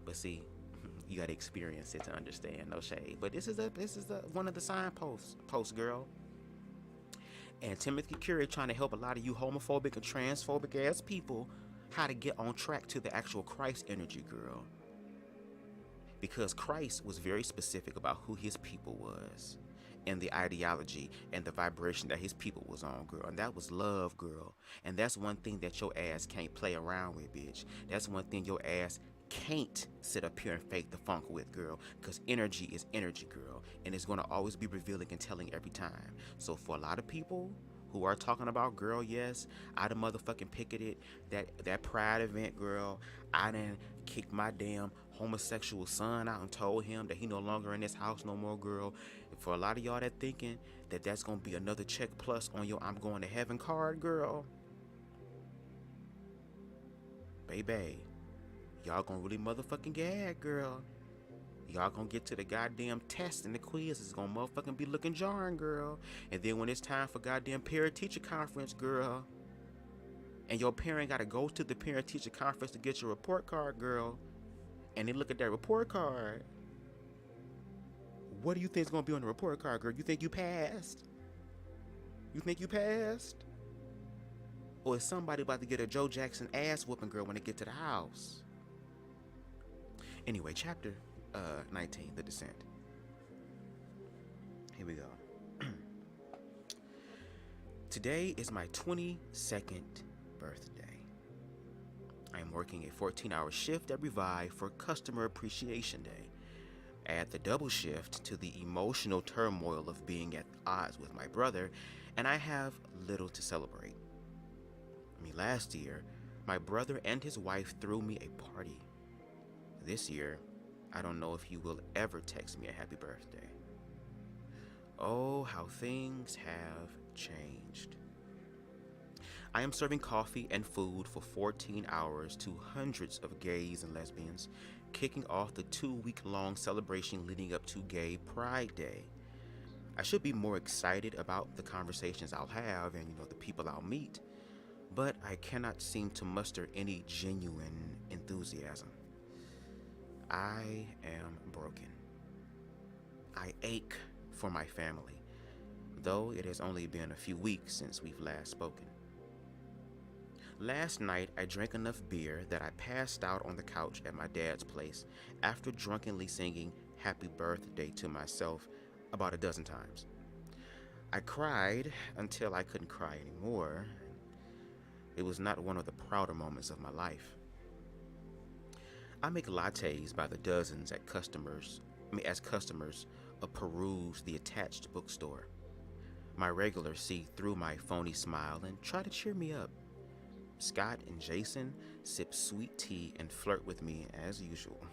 But see, you gotta experience it to understand. No shade, but this is one of the signposts, girl. And Timothy Kurek trying to help a lot of you homophobic and transphobic ass people how to get on track to the actual Christ energy, girl. Because Christ was very specific about who his people was, and the ideology and the vibration that his people was on, girl. And that was love, girl. And that's one thing that your ass can't play around with, bitch. That's one thing your ass can't sit up here and fake the funk with, girl. Because energy is energy, girl. And it's going to always be revealing and telling every time. So for a lot of people who are talking about, girl, yes, I done motherfucking picketed that pride event, girl. I done kicked my damn homosexual son out and told him that he no longer in this house no more, girl. And for a lot of y'all that thinking that that's gonna be another check plus on your I'm going to heaven card, girl, baby, y'all gonna really motherfucking gag, girl. Y'all gonna get to the goddamn test and the quiz. It's gonna motherfucking be looking jarring, girl. And then when it's time for goddamn parent-teacher conference, girl, and your parent gotta go to the parent-teacher conference to get your report card, girl, and they look at that report card, what do you think is gonna be on the report card, girl? You think you passed? You think you passed? Or is somebody about to get a Joe Jackson ass whooping, girl, when they get to the house? Anyway, chapter 19, The Descent. Here we go. Today is my 22nd birthday. I am working a 14-hour shift at Revive for Customer Appreciation Day. Add the double shift to the emotional turmoil of being at odds with my brother, and I have little to celebrate. I mean, last year, my brother and his wife threw me a party. This year, I don't know if he will ever text me a happy birthday. Oh, how things have changed. I am serving coffee and food for 14 hours to hundreds of gays and lesbians, kicking off the 2-week-long celebration leading up to Gay Pride Day. I should be more excited about the conversations I'll have and, the people I'll meet, but I cannot seem to muster any genuine enthusiasm. I am broken. I ache for my family, though it has only been a few weeks since we've last spoken. Last night, I drank enough beer that I passed out on the couch at my dad's place after drunkenly singing happy birthday to myself about a dozen times. I cried until I couldn't cry anymore. It was not one of the prouder moments of my life. I make lattes by the dozens as customers peruse the attached bookstore. My regulars see through my phony smile and try to cheer me up. Scott and Jason sip sweet tea and flirt with me as usual.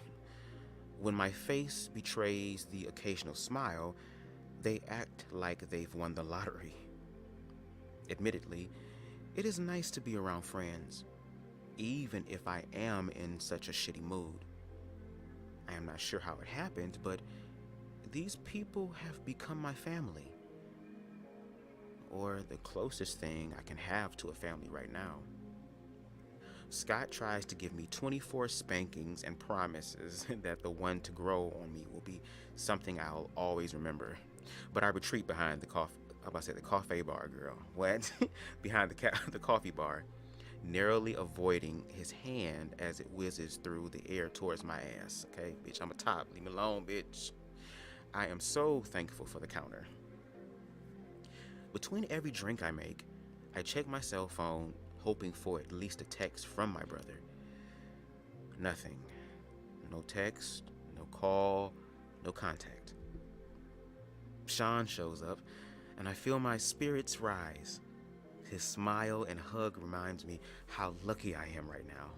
When my face betrays the occasional smile, they act like they've won the lottery. Admittedly, it is nice to be around friends, even if I am in such a shitty mood. I am not sure how it happened, but these people have become my family, or the closest thing I can have to a family right now. Scott tries to give me 24 spankings and promises that the one to grow on me will be something I'll always remember. But I retreat behind the coffee bar, girl. What? Behind the coffee bar, narrowly avoiding his hand as it whizzes through the air towards my ass. Okay, bitch, I'm a top. Leave me alone, bitch. I am so thankful for the counter. Between every drink I make, I check my cell phone, hoping for at least a text from my brother. Nothing. No text, no call, no contact. Sean shows up, and I feel my spirits rise. His smile and hug reminds me how lucky I am right now.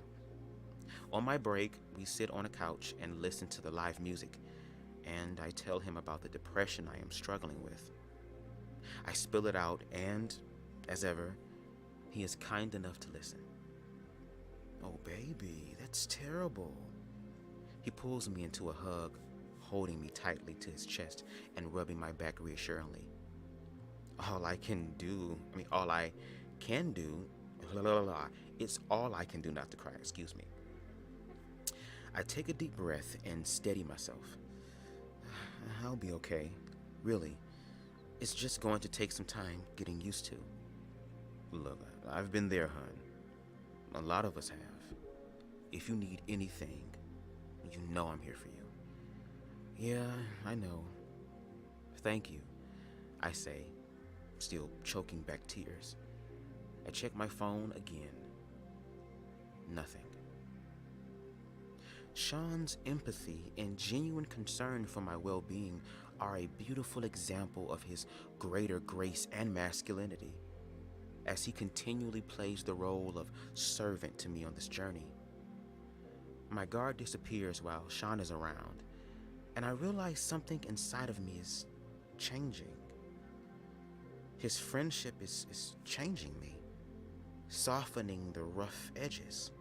On my break, we sit on a couch and listen to the live music, and I tell him about the depression I am struggling with. I spill it out, and, as ever, he is kind enough to listen. "Oh, baby, that's terrible." He pulls me into a hug, holding me tightly to his chest and rubbing my back reassuringly. All I can do, it's all I can do not to cry, excuse me. I take a deep breath and steady myself. I'll be okay, really. It's just going to take some time getting used to. Look, I've been there, hun. A lot of us have. If you need anything, you know I'm here for you. Yeah, I know. Thank you, I say, still choking back tears. I check my phone again. Nothing. Sean's empathy and genuine concern for my well-being are a beautiful example of his greater grace and masculinity, as he continually plays the role of servant to me on this journey. My guard disappears while Sean is around, and I realize something inside of me is changing. His friendship is changing me, softening the rough edges.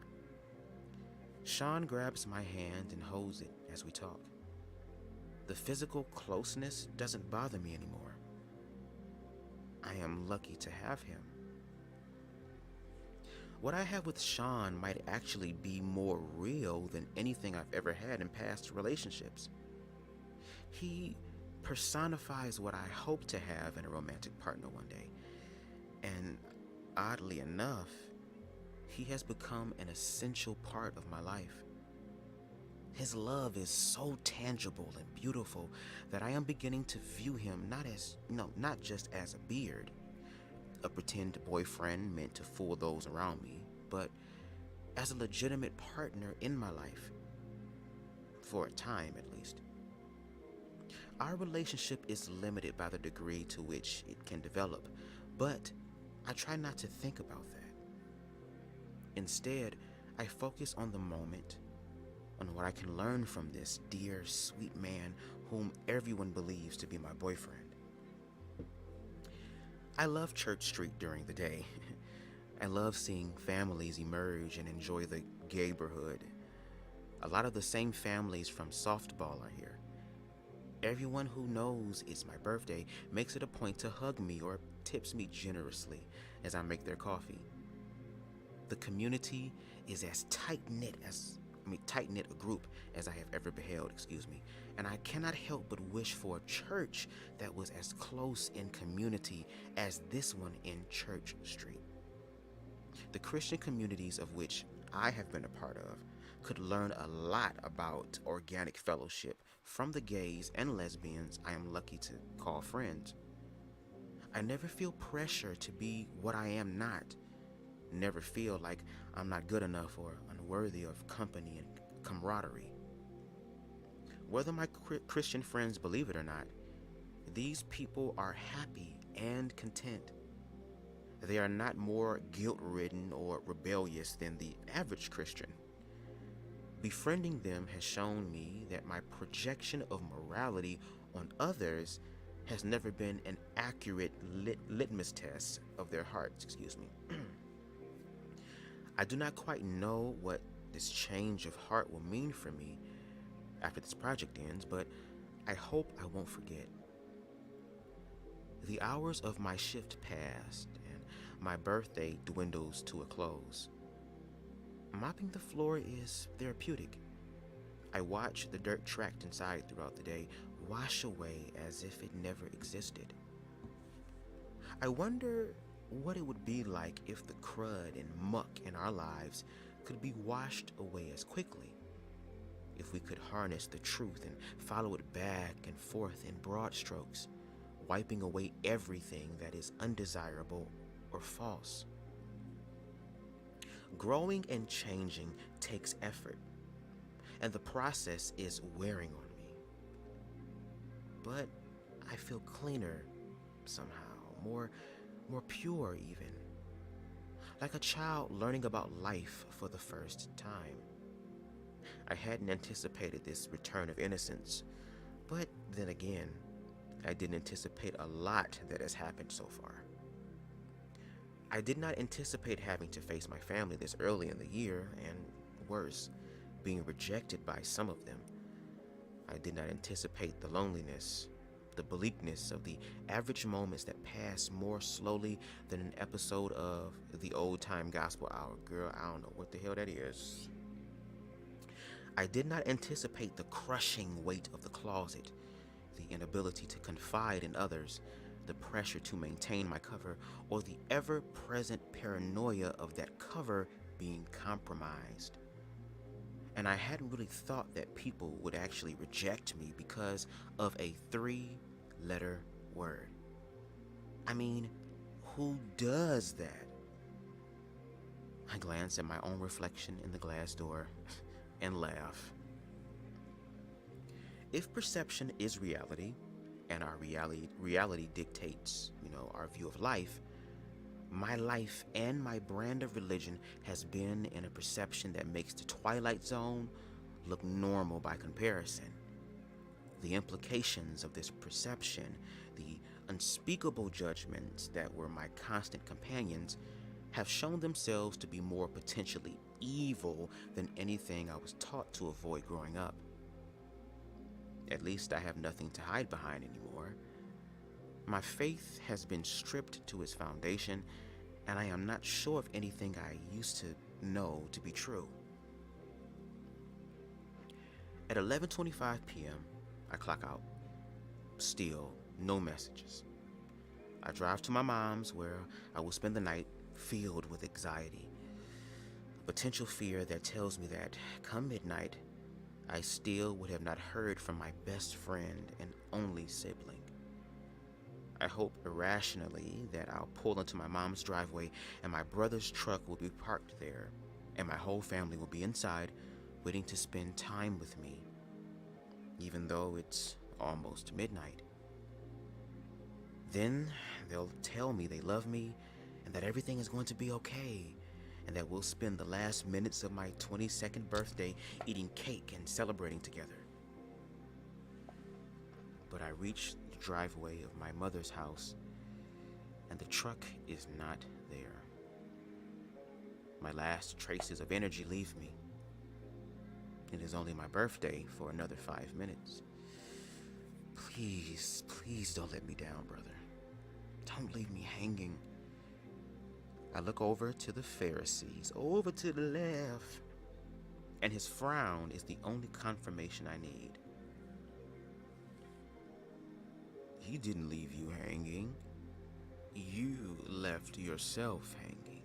Sean grabs my hand and holds it as we talk. The physical closeness doesn't bother me anymore. I am lucky to have him. What I have with Sean might actually be more real than anything I've ever had in past relationships. He personifies what I hope to have in a romantic partner one day. And oddly enough, he has become an essential part of my life. His love is so tangible and beautiful that I am beginning to view him not just as a beard, a pretend boyfriend meant to fool those around me, but as a legitimate partner in my life. For a time, at least. Our relationship is limited by the degree to which it can develop, but I try not to think about that. Instead, I focus on the moment, on what I can learn from this dear, sweet man whom everyone believes to be my boyfriend. I love Church Street during the day. I love seeing families emerge and enjoy the neighborhood. A lot of the same families from softball are here. Everyone who knows it's my birthday makes it a point to hug me or tips me generously as I make their coffee. The community is as tight-knit a group as I have ever beheld, and I cannot help but wish for a church that was as close in community as this one in Church Street. The Christian communities of which I have been a part of could learn a lot about organic fellowship from the gays and lesbians I am lucky to call friends. I never feel pressure to be what I am not. Never feel like I'm not good enough or unworthy of company and camaraderie. Whether my Christian friends believe it or not, these people are happy and content. They are not more guilt-ridden or rebellious than the average Christian. Befriending them has shown me that my projection of morality on others has never been an accurate litmus test of their hearts, I do not quite know what this change of heart will mean for me after this project ends, but I hope I won't forget. The hours of my shift passed, and my birthday dwindles to a close. Mopping the floor is therapeutic. I watch the dirt tracked inside throughout the day wash away as if it never existed. I wonder what it would be like if the crud and muck in our lives could be washed away as quickly. If we could harness the truth and follow it back and forth in broad strokes, wiping away everything that is undesirable or false. Growing and changing takes effort, and the process is wearing on me. But I feel cleaner somehow, more pure even. Like a child learning about life for the first time. I hadn't anticipated this return of innocence, but then again, I didn't anticipate a lot that has happened so far. I did not anticipate having to face my family this early in the year, and worse, being rejected by some of them. I did not anticipate the loneliness, the bleakness of the average moments that pass more slowly than an episode of the old-time gospel hour. Girl, I don't know what the hell that is. I did not anticipate the crushing weight of the closet, the inability to confide in others, the pressure to maintain my cover, or the ever-present paranoia of that cover being compromised. And I hadn't really thought that people would actually reject me because of a 3-letter word. I mean, who does that? I glance at my own reflection in the glass door and laugh. If perception is reality, and our reality dictates, our view of life, my life and my brand of religion has been in a perception that makes the Twilight Zone look normal by comparison. The implications of this perception, the unspeakable judgments that were my constant companions, have shown themselves to be more potentially evil than anything I was taught to avoid growing up. At least I have nothing to hide behind anymore. My faith has been stripped to its foundation, and I am not sure of anything I used to know to be true. At 11:25 p.m., I clock out. Still, no messages. I drive to my mom's, where I will spend the night filled with anxiety. A potential fear that tells me that, come midnight, I still would have not heard from my best friend and only sibling. I hope irrationally that I'll pull into my mom's driveway and my brother's truck will be parked there, and my whole family will be inside waiting to spend time with me, even though it's almost midnight. Then they'll tell me they love me and that everything is going to be okay, and that we'll spend the last minutes of my 22nd birthday eating cake and celebrating together. But I reach the driveway of my mother's house, and the truck is not there. My last traces of energy leave me. It is only my birthday for another 5 minutes. Please, please don't let me down, brother. Don't leave me hanging. I look over to the Pharisees, over to the left, and his frown is the only confirmation I need. He didn't leave you hanging. You left yourself hanging.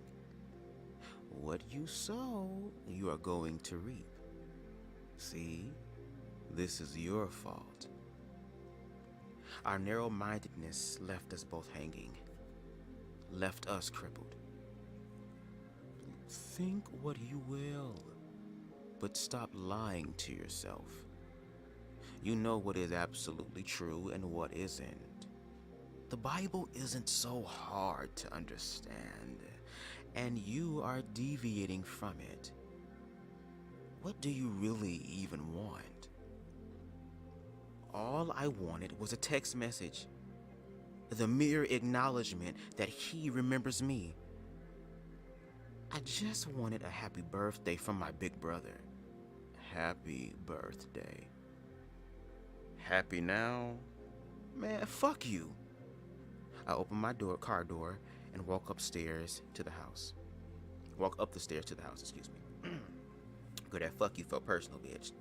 What you sow, you are going to reap. See, this is your fault. Our narrow-mindedness left us both hanging, left us crippled. Think what you will, but stop lying to yourself. You know what is absolutely true and what isn't. The Bible isn't so hard to understand, and you are deviating from it. What do you really even want? All I wanted was a text message, the mere acknowledgement that he remembers me. I just wanted a happy birthday from my big brother. Happy birthday. Happy now? Man, fuck you. I open my car door, and walk up the stairs to the house. Excuse me. Good, that fuck you felt personal, bitch.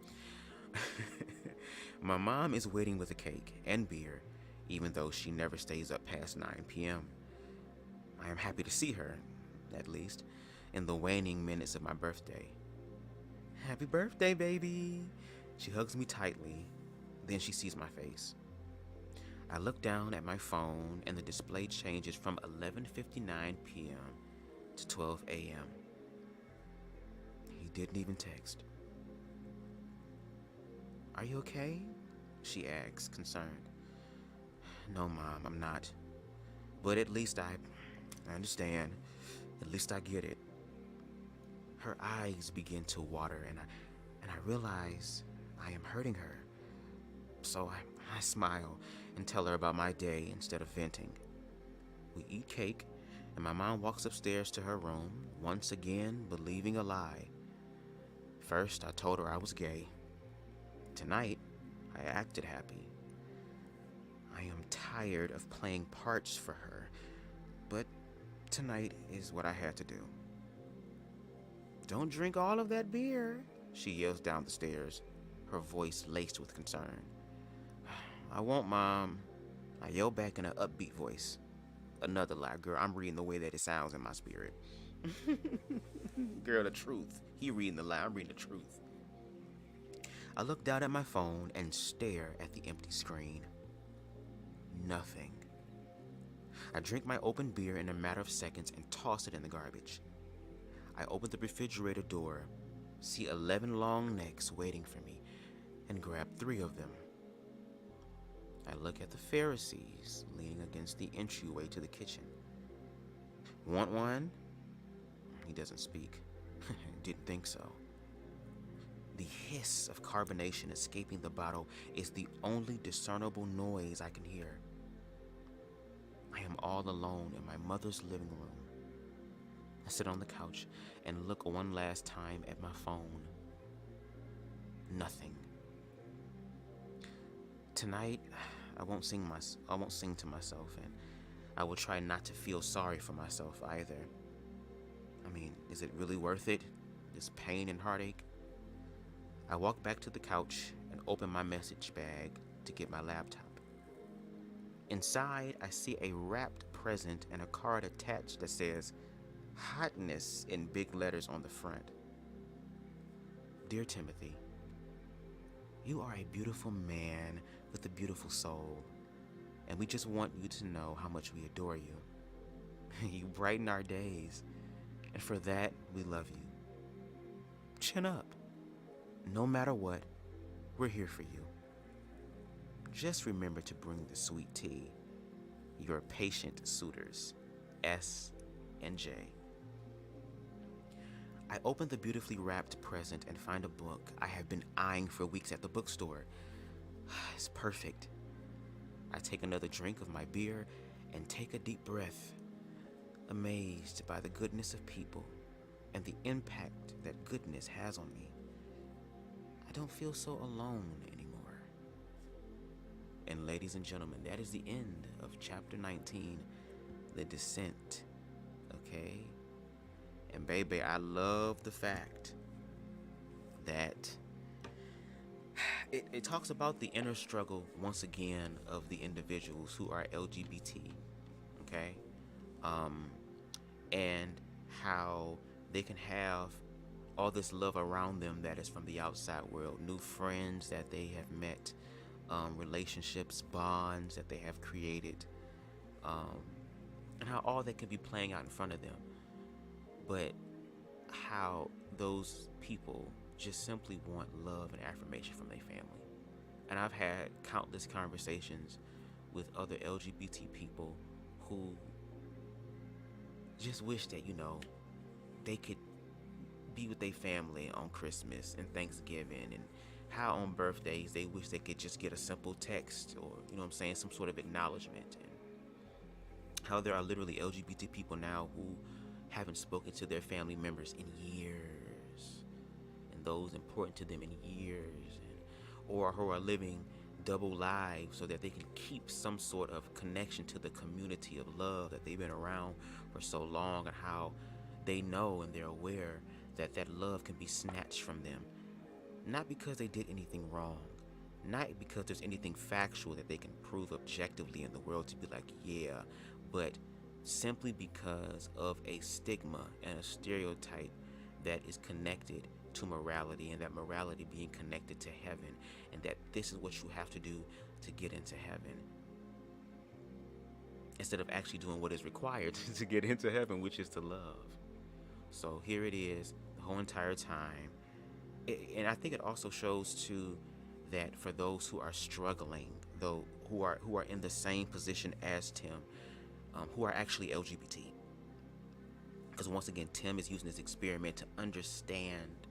My mom is waiting with a cake and beer, even though she never stays up past 9 p.m. I am happy to see her, at least, in the waning minutes of my birthday. Happy birthday, baby. She hugs me tightly, then she sees my face. I look down at my phone and the display changes from 11:59 p.m. to 12 a.m. He didn't even text. "Are you okay?" she asks, concerned. "No, Mom, I'm not. But at least I understand. At least I get it." Her eyes begin to water, and I realize I am hurting her. So I smile and tell her about my day instead of venting. We eat cake, and my mom walks upstairs to her room, once again believing a lie. First, I told her I was gay. Tonight, I acted happy. I am tired of playing parts for her, but tonight is what I had to do. "Don't drink all of that beer," she yells down the stairs, her voice laced with concern. "I won't, Mom," I yell back in an upbeat voice. Another lie, girl. I'm reading the way that it sounds in my spirit. Girl, the truth. He reading the lie, I'm reading the truth. I look down at my phone and stare at the empty screen. Nothing. I drink my open beer in a matter of seconds and toss it in the garbage. I open the refrigerator door, see 11 long necks waiting for me, and grab 3 of them. I look at the Pharisees leaning against the entryway to the kitchen. "Want one?" He doesn't speak. Didn't think so. The hiss of carbonation escaping the bottle is the only discernible noise I can hear. I am all alone in my mother's living room. I sit on the couch and look one last time at my phone. Nothing. Tonight, I won't sing to myself, and I will try not to feel sorry for myself either. I mean, is it really worth it? This pain and heartache? I walk back to the couch and open my message bag to get my laptop. Inside, I see a wrapped present and a card attached that says "Hotness" in big letters on the front. "Dear Timothy, you are a beautiful man with a beautiful soul, and we just want you to know how much we adore you. You brighten our days, and for that, we love you. Chin up. No matter what, we're here for you. Just remember to bring the sweet tea. Your patient suitors, S and J." I open the beautifully wrapped present and find a book I have been eyeing for weeks at the bookstore. It's perfect. I take another drink of my beer and take a deep breath, amazed by the goodness of people and the impact that goodness has on me. I don't feel so alone anymore. And ladies and gentlemen, that is the end of chapter 19, The Descent. Okay? And baby, I love the fact that it talks about the inner struggle once again of the individuals who are LGBT. Okay? And how they can have all this love around them that is from the outside world, new friends that they have met, relationships, bonds that they have created, and how all that can be playing out in front of them. But how those people just simply want love and affirmation from their family. And I've had countless conversations with other LGBT people who just wish that, they could be with their family on Christmas and Thanksgiving, and how on birthdays they wish they could just get a simple text or, some sort of acknowledgement. And how there are literally LGBT people now who haven't spoken to their family members in years, and those important to them in years, or who are living double lives so that they can keep some sort of connection to the community of love that they've been around for so long, and how they know and they're aware that that love can be snatched from them, not because they did anything wrong, not because there's anything factual that they can prove objectively in the world to be like, yeah, but simply because of a stigma and a stereotype that is connected to morality, and that morality being connected to heaven, and that this is what you have to do to get into heaven. instead of actually doing what is required to get into heaven, which is to love. So here it is the whole entire time. And I think it also shows too that for those who are struggling, though, who are in the same position as Tim, who are actually LGBT, because once again, Tim is using this experiment to understand.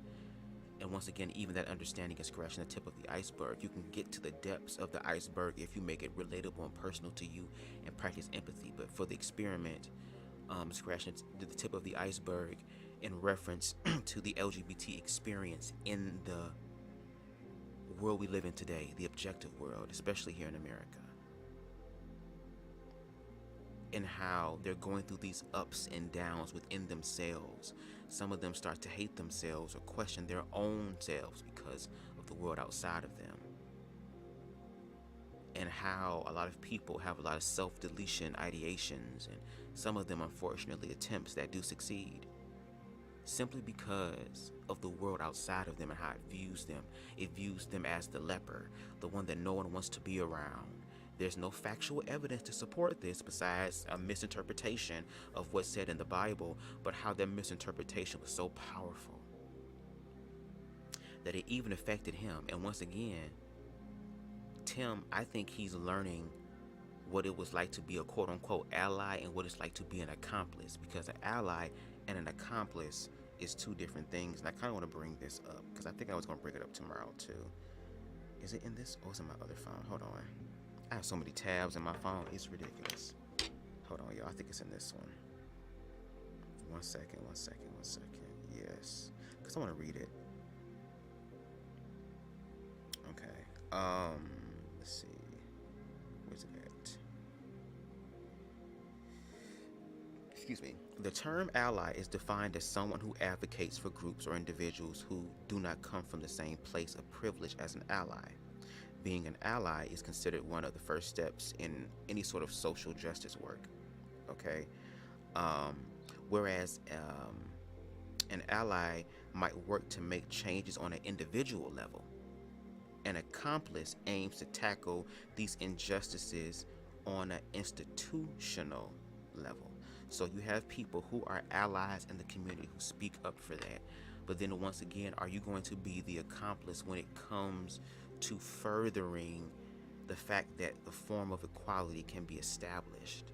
And once again, even that understanding is scratching the tip of the iceberg. You can get to the depths of the iceberg if you make it relatable and personal to you and practice empathy. But for the experiment, scratching the tip of the iceberg in reference to the LGBT experience in the world we live in today, the objective world, especially here in America. And how they're going through these ups and downs within themselves. Some of them start to hate themselves or question their own selves because of the world outside of them. And how a lot of people have a lot of self-deletion ideations, and some of them, unfortunately, attempts that do succeed. Simply because of the world outside of them and how it views them. It views them as the leper, the one that no one wants to be around. There's no factual evidence to support this besides a misinterpretation of what's said in the Bible, but how that misinterpretation was so powerful that it even affected him. And once again, Tim, I think he's learning what it was like to be a quote-unquote ally and what it's like to be an accomplice, because an ally and an accomplice is two different things. And I kind of want to bring this up because I think I was going to bring it up tomorrow too. Is it in this or is it my other phone? Hold on. I have so many tabs in my phone. It's ridiculous. Hold on, y'all. I think it's in this one. One second. Yes. Because I want to read it. Okay. Let's see. Where's it at? Excuse me. The term ally is defined as someone who advocates for groups or individuals who do not come from the same place of privilege as an ally. Being an ally is considered one of the first steps in any sort of social justice work, okay? Whereas an ally might work to make changes on an individual level. An accomplice aims to tackle these injustices on an institutional level. So you have people who are allies in the community who speak up for that. But then once again, are you going to be the accomplice when it comes to furthering the fact that the form of equality can be established?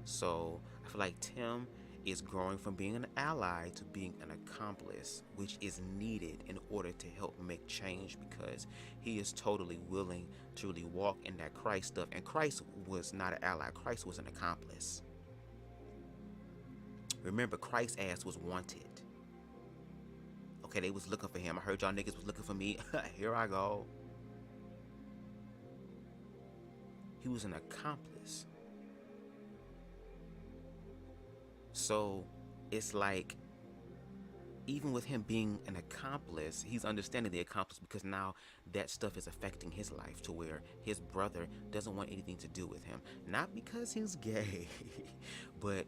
So I feel like Tim is growing from being an ally to being an accomplice, which is needed in order to help make change, because he is totally willing to really walk in that Christ stuff. And Christ was not an ally. Christ was an accomplice. Remember, Christ's ass was wanted. Okay, they was looking for him. I heard y'all niggas was looking for me. Here I go. He was an accomplice. So it's like, even with him being an accomplice, he's understanding the accomplice because now that stuff is affecting his life to where his brother doesn't want anything to do with him. Not because he's gay, but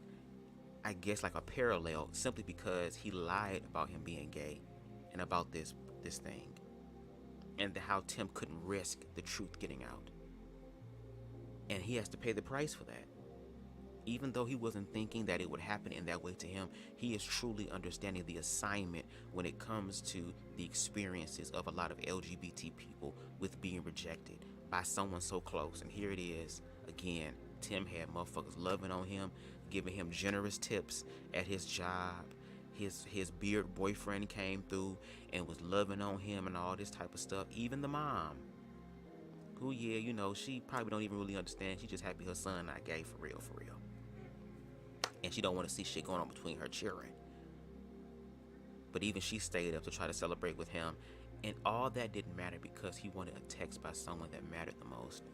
I guess like a parallel, simply because he lied about him being gay and about this thing, and how Tim couldn't risk the truth getting out. And he has to pay the price for that. Even though he wasn't thinking that it would happen in that way to him, he is truly understanding the assignment when it comes to the experiences of a lot of LGBT people with being rejected by someone so close. And here it is again. Tim had motherfuckers loving on him, giving him generous tips at his job. His beard boyfriend came through and was loving on him and all this type of stuff. Even the mom, who, yeah, you know, she probably don't even really understand. She just happy her son not gay, for real. And she don't want to see shit going on between her children. But even she stayed up to try to celebrate with him. And all that didn't matter because he wanted a text by someone that mattered the most.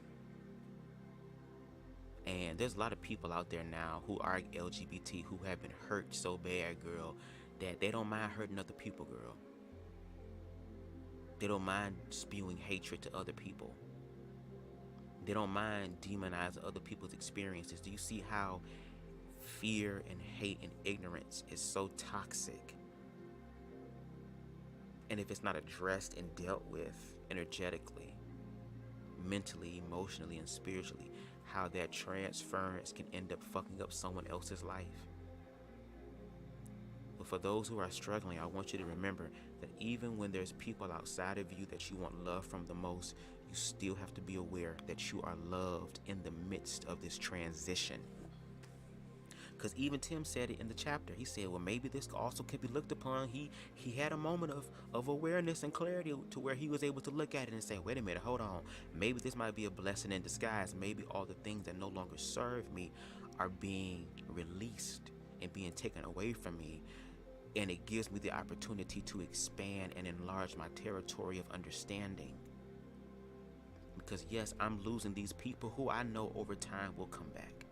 And there's a lot of people out there now who are LGBT who have been hurt so bad, girl, that they don't mind hurting other people, girl. They don't mind spewing hatred to other people. They don't mind demonizing other people's experiences. Do you see how fear and hate and ignorance is so toxic? And if it's not addressed and dealt with energetically, mentally, emotionally, and spiritually, how that transference can end up fucking up someone else's life. But for those who are struggling, I want you to remember that even when there's people outside of you that you want love from the most, you still have to be aware that you are loved in the midst of this transition. Because even Tim said it in the chapter. He said, well, maybe this also can be looked upon. He had a moment of awareness and clarity to where he was able to look at it and say, wait a minute, hold on. Maybe this might be a blessing in disguise. Maybe all the things that no longer serve me are being released and being taken away from me. And it gives me the opportunity to expand and enlarge my territory of understanding. Because yes, I'm losing these people who I know over time will come back.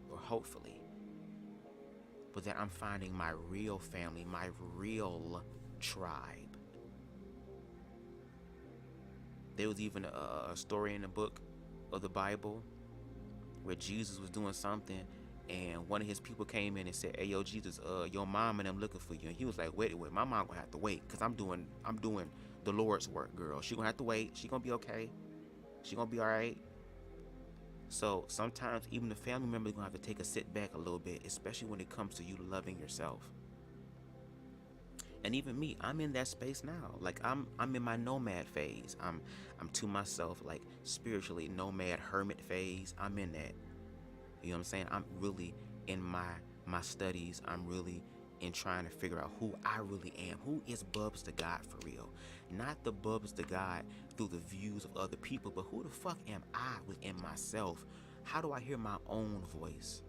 Or hopefully. But that I'm finding my real family, my real tribe. There was even a story in the book of the Bible where Jesus was doing something, and one of his people came in and said, hey, yo, Jesus, your mom and them looking for you. And he was like, wait, my mom gonna have to wait, because I'm doing the Lord's work, girl. She gonna have to wait. She gonna be okay. She gonna be all right. So sometimes even the family member is gonna have to take a sit back a little bit, especially when it comes to you loving yourself. And even me, I'm in that space now. Like I'm in my nomad phase. I'm to myself, like spiritually nomad hermit phase. I'm in that. You know what I'm saying? I'm really in my studies. I'm really in trying to figure out who I really am. Who is BubzDaGawd for real? Not the BubzDaGawd through the views of other people, but who the fuck am I within myself? How do I hear my own voice?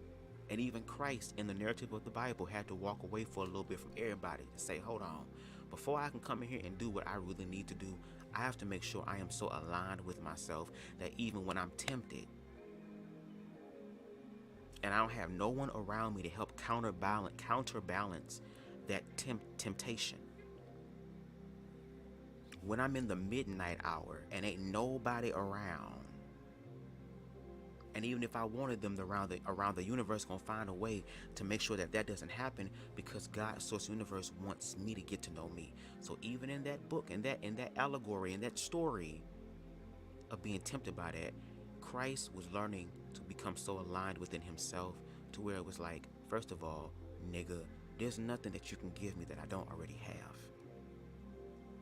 And even Christ in the narrative of the Bible had to walk away for a little bit from everybody to say, hold on, before I can come in here and do what I really need to do, I have to make sure I am so aligned with myself that even when I'm tempted, and I don't have no one around me to help counterbalance that temptation. When I'm in the midnight hour and ain't nobody around, and even if I wanted them around the universe, gonna find a way to make sure that doesn't happen, because God's source universe wants me to get to know me. So even in that book, in that allegory, in that story of being tempted by that, Christ was learning to become so aligned within himself to where it was like, first of all, nigga, there's nothing that you can give me that I don't already have.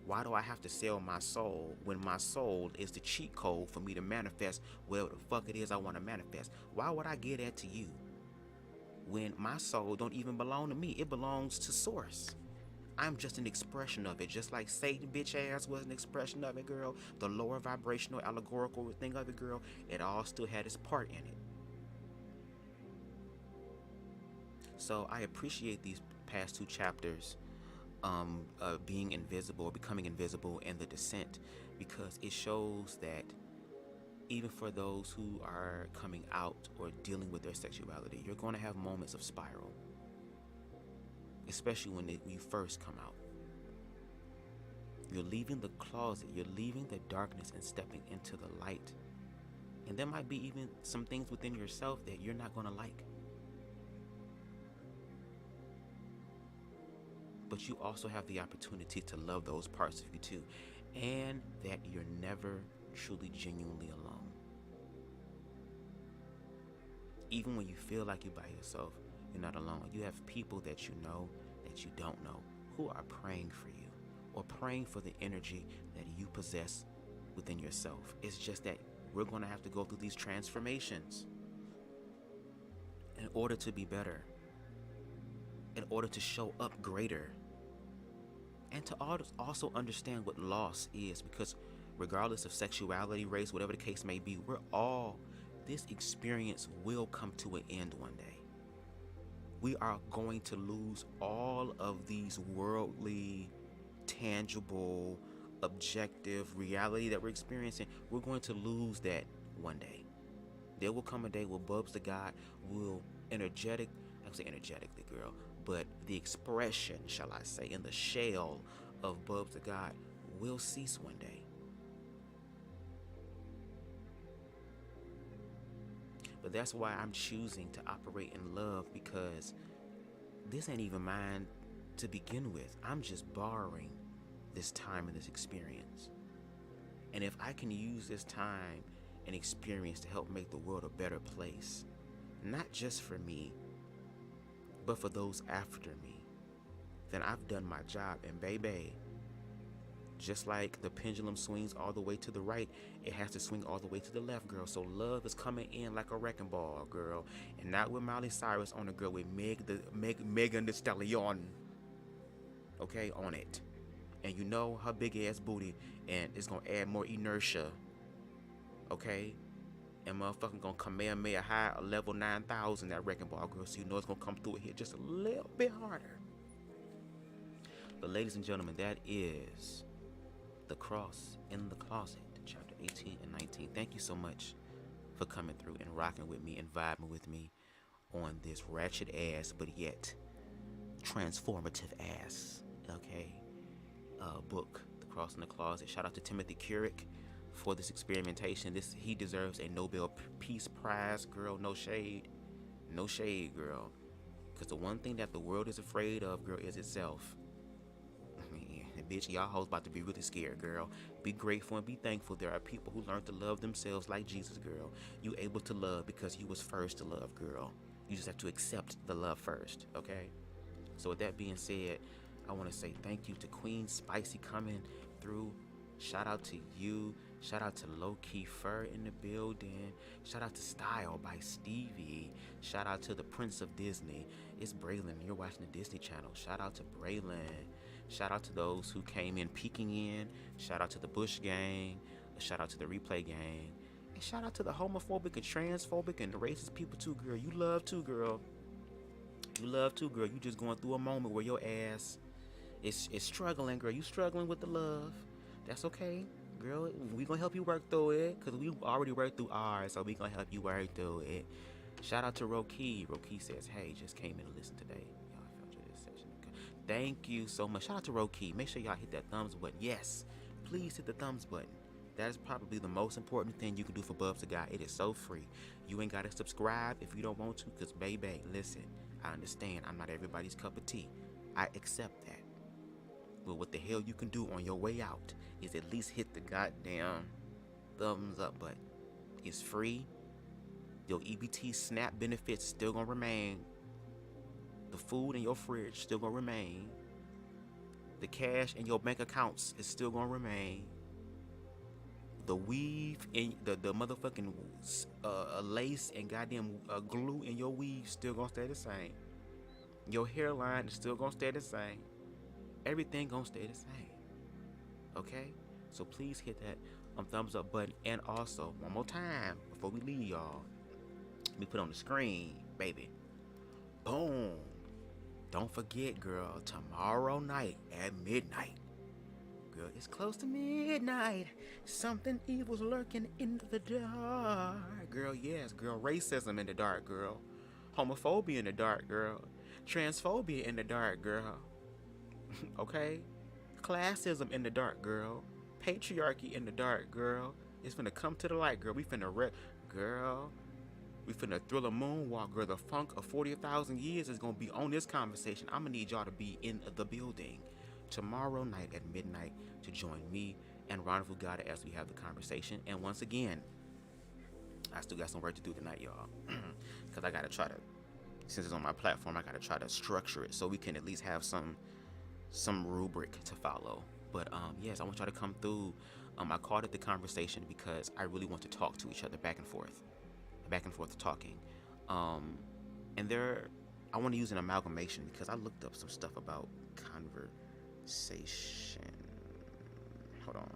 Why do I have to sell my soul when my soul is the cheat code for me to manifest whatever the fuck it is I want to manifest? Why would I give that to you when my soul don't even belong to me? It belongs to source. I'm just an expression of it, just like Satan bitch ass was an expression of it, girl. The lower vibrational allegorical thing of it, girl, it all still had its part in it. So I appreciate these past two chapters, being invisible or becoming invisible and the descent, because it shows that even for those who are coming out or dealing with their sexuality, you're going to have moments of spiral. Especially when you first come out. You're leaving the closet, you're leaving the darkness and stepping into the light. And there might be even some things within yourself that you're not going to like. But you also have the opportunity to love those parts of you too. And that you're never truly, genuinely alone. Even when you feel like you're by yourself, you're not alone. You have people that you know, that you don't know, who are praying for you or praying for the energy that you possess within yourself. It's just that we're going to have to go through these transformations in order to be better, in order to show up greater, and to also understand what loss is, because regardless of sexuality, race, whatever the case may be, this experience will come to an end one day. We are going to lose all of these worldly, tangible, objective reality that we're experiencing. We're going to lose that one day. There will come a day where BubzDaGawd will energetically, girl, but the expression, shall I say, in the shell of BubzDaGawd will cease one day. But that's why I'm choosing to operate in love, because this ain't even mine to begin with. I'm just borrowing this time and this experience. And if I can use this time and experience to help make the world a better place, not just for me, but for those after me, then I've done my job. And baby, just like the pendulum swings all the way to the right, it has to swing all the way to the left, girl. So love is coming in like a wrecking ball, girl. And not with Miley Cyrus on the girl, with Megan Thee Stallion, okay, on it. And you know her big ass booty, and it's gonna add more inertia, okay? And motherfucking gonna Kamehameha high a level 9,000, that wrecking ball, girl. So you know it's gonna come through it here just a little bit harder. But ladies and gentlemen, that is The Cross in the Closet, chapter 18 and 19. Thank you so much for coming through and rocking with me and vibing with me on this ratchet ass, but yet transformative ass, okay, book, The Cross in the Closet. Shout out to Timothy Kurek for this experimentation. He deserves a Nobel Peace Prize, girl. No shade, girl. Because the one thing that the world is afraid of, girl, is itself. Bitch, y'all hoes about to be really scared, girl. Be grateful and be thankful. There are people who learn to love themselves like Jesus, girl. You able to love because you was first to love, girl. You just have to accept the love first, okay? So with that being said, I want to say thank you to Queen Spicy coming through. Shout out to you. Shout out to Low Key Fur in the building. Shout out to Style by Stevie. Shout out to the Prince of Disney. It's Braylon. You're watching the Disney Channel. Shout out to Braylon. Shout out to those who came in peeking in. Shout out to the Bush Gang. Shout out to the Replay Gang. And shout out to the homophobic and transphobic and the racist people too, girl. You love too, girl. You love too, girl. You just going through a moment where your ass is struggling, girl. You struggling with the love. That's okay, girl. We gonna help you work through it, because we already worked through ours, so we gonna help you work through it. Shout out to Roki. Roki says, hey, just came in to listen today. Y'all felt this session. Thank you so much. Shout out to Roki. Make sure y'all hit that thumbs button. Yes, please hit the thumbs button. That is probably the most important thing you can do for BubzDaGawd. It is so free. You ain't gotta subscribe if you don't want to, because baby, listen, I understand I'm not everybody's cup of tea. I accept that. But what the hell you can do on your way out is at least hit the goddamn thumbs up button. It's free. Your EBT SNAP benefits still gonna remain. The food in your fridge still gonna remain. The cash in your bank accounts is still gonna remain. The weave in the motherfucking lace and goddamn glue in your weave still gonna stay the same. Your hairline is still gonna stay the same. Everything gonna stay the same. Okay? So please hit that thumbs up button. And also, one more time before we leave, y'all, let me put on the screen, baby. Boom. Don't forget, girl, tomorrow night at midnight. Girl, it's close to midnight. Something evil's lurking in the dark. Girl, yes, girl. Racism in the dark, girl. Homophobia in the dark, girl. Transphobia in the dark, girl. Okay? Classism in the dark, girl. Patriarchy in the dark, girl. It's finna come to the light, girl. We finna girl. We finna thrill a moonwalk, girl. The funk of 40,000 years is gonna be on this conversation. I'm gonna need y'all to be in the building tomorrow night at midnight to join me and Rendezvous God as we have the conversation. And once again, I still got some work to do tonight, y'all. Because I gotta try to, since it's on my platform, I gotta try to structure it so we can at least have some rubric to follow. But yes, I want y'all to come through. I called it the conversation because I really want to talk to each other back and forth talking. And I want to use an amalgamation because I looked up some stuff about conversation. Hold on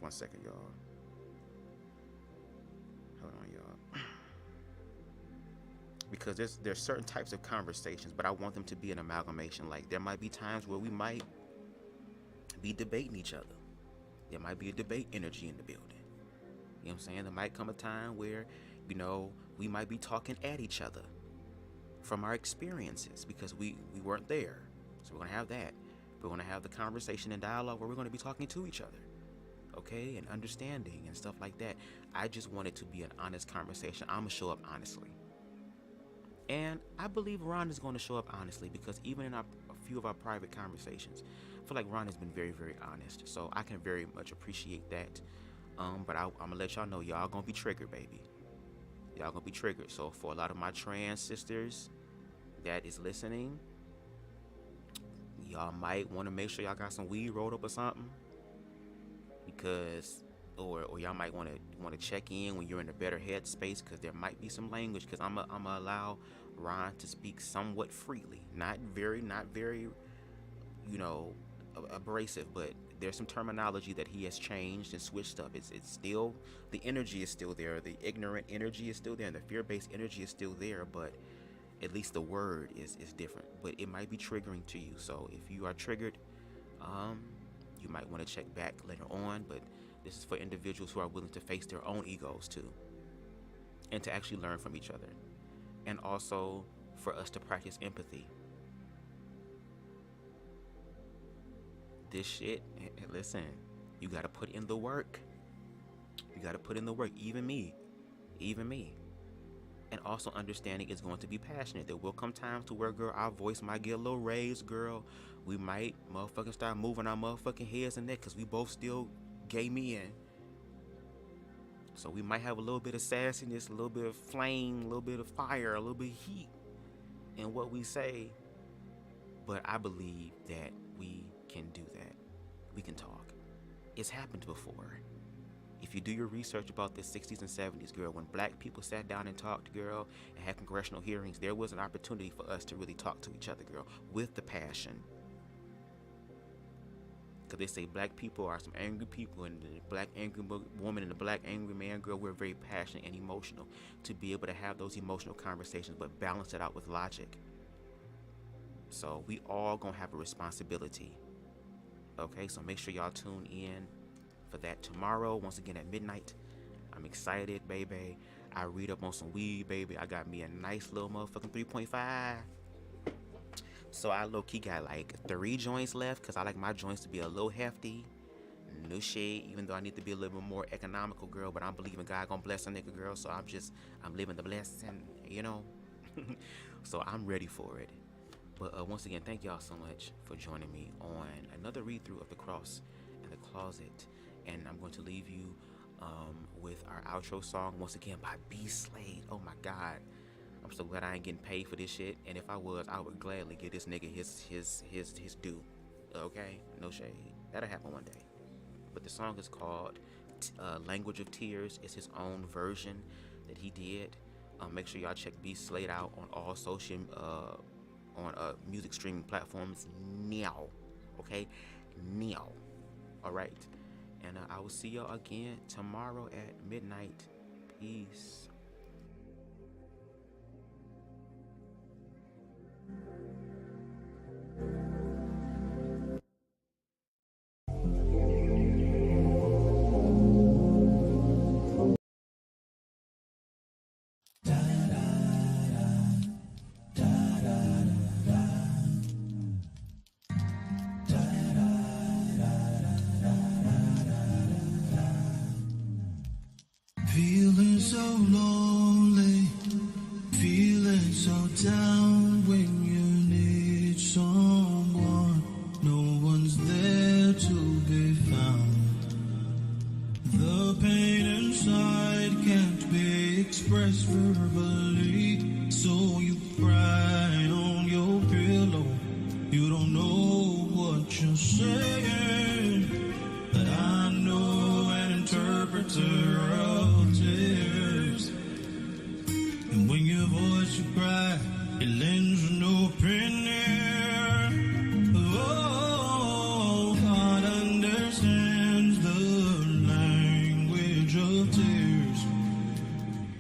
1 second, y'all. Hold on, y'all. Because there's certain types of conversations, but I want them to be an amalgamation. Like, there might be times where we might be debating each other. There might be a debate energy in the building. You know what I'm saying? There might come a time where, you know, we might be talking at each other from our experiences because we weren't there. So we're going to have that. We're going to have the conversation and dialogue where we're going to be talking to each other. Okay? And understanding and stuff like that. I just want it to be an honest conversation. I'm going to show up honestly. And I believe Ron is going to show up honestly because even in our few of our private conversations. I feel like Ron has been very, very honest, so I can very much appreciate that. But I'm gonna let y'all know, y'all gonna be triggered, baby. Y'all gonna be triggered. So for a lot of my trans sisters that is listening, y'all might want to make sure y'all got some weed rolled up or something, because or y'all might want to check in when you're in a better headspace, because there might be some language, because I'm gonna allow Ron to speak somewhat freely, not very abrasive, but there's some terminology that he has changed and switched up. It's still, the energy is still there, the ignorant energy is still there, and the fear-based energy is still there, but at least the word is different. But it might be triggering to you, so if you are triggered, you might want to check back later on. But this is for individuals who are willing to face their own egos too, and to actually learn from each other, and also for us to practice empathy. This shit, listen, you gotta put in the work. You gotta put in the work, even me. And also understanding it's going to be passionate. There will come times to where, girl, our voice might get a little raised, girl. We might motherfucking start moving our motherfucking heads and neck, because we both still gay men. So we might have a little bit of sassiness, a little bit of flame, a little bit of fire, a little bit of heat in what we say. But I believe that we can do that. We can talk. It's happened before. If you do your research about the 60s and 70s, girl, when black people sat down and talked, girl, and had congressional hearings, there was an opportunity for us to really talk to each other, girl, with the passion. Because they say black people are some angry people, and the black angry woman and the black angry man, girl, we're very passionate and emotional. To be able to have those emotional conversations, but balance it out with logic. So we all gonna have a responsibility. Okay, so make sure y'all tune in for that tomorrow, once again at midnight. I'm excited, baby. I read up on some weed, baby. I got me a nice little motherfucking 3.5. So I low-key got like 3 joints left, because I like my joints to be a little hefty. No shade, even though I need to be a little bit more economical, girl. But I'm believing God gonna bless a nigga, girl. So I'm living the blessing, you know. So I'm ready for it. But once again, thank y'all so much for joining me on another read-through of The Cross and the Closet. And I'm going to leave you with our outro song, once again, by B. Slade. Oh my God. I'm so glad I ain't getting paid for this shit. And if I was, I would gladly give this nigga his due. Okay? No shade. That'll happen one day. But the song is called Language of Tears. It's his own version that he did. Make sure y'all check B. Slade out on all social music streaming platforms now. Okay? Now. Alright? And I will see y'all again tomorrow at midnight. Peace. Feeling so lonely, feeling so down when you need someone. No one's there to be found. The pain inside can't be expressed verbally, so you cry on your pillow. You don't know what you're saying, but I know an interpreter of tears. And when your voice you cry, it lends an open ear. Oh, God understands the language of tears.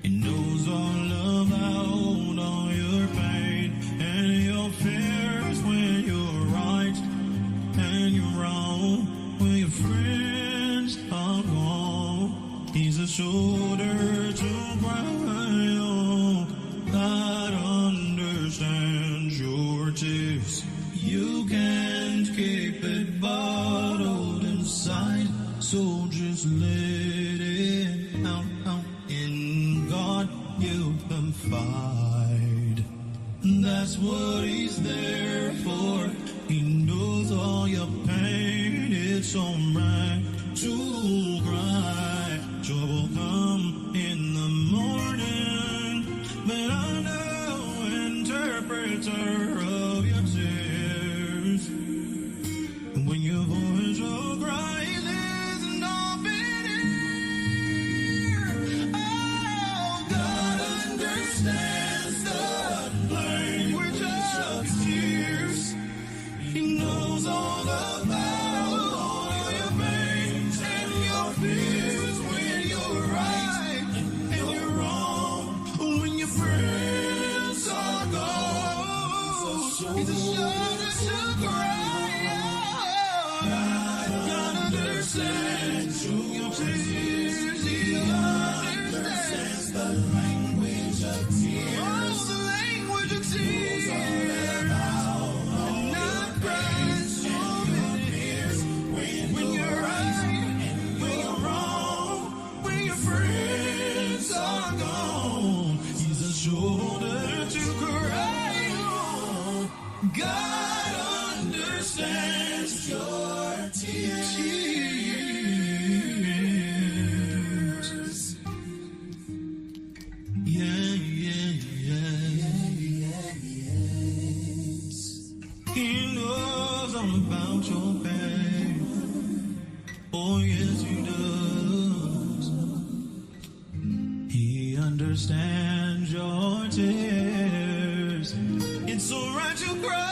It knows all about all your pain and your fears, when you're right and you're wrong, when your friends are gone. He's a shoulder to cry on that understands your tears. You can't keep it bottled inside, so just let it out. In God you confide. That's what he's there for. He knows all your pain. It's alright to cry. Joy will come in the morning, but I'm no interpreter of your tears. When your voice will cry, isn't often here. Oh, God understands the language of tears. He knows all about all your pains and your fears. When you're right and you're wrong, when your friends are gone, he's a shoulder to cry. God understands your tears. He understands the language of tears. Oh, the language of tears. Not crying so many tears. When you're right, when you're wrong, when your friends are gone, he's a shoulder to cry on. God understands your tears. Yeah, yeah, yeah. He knows all about your pain. Oh, yes, he does. He understands your tears. It's alright to cry.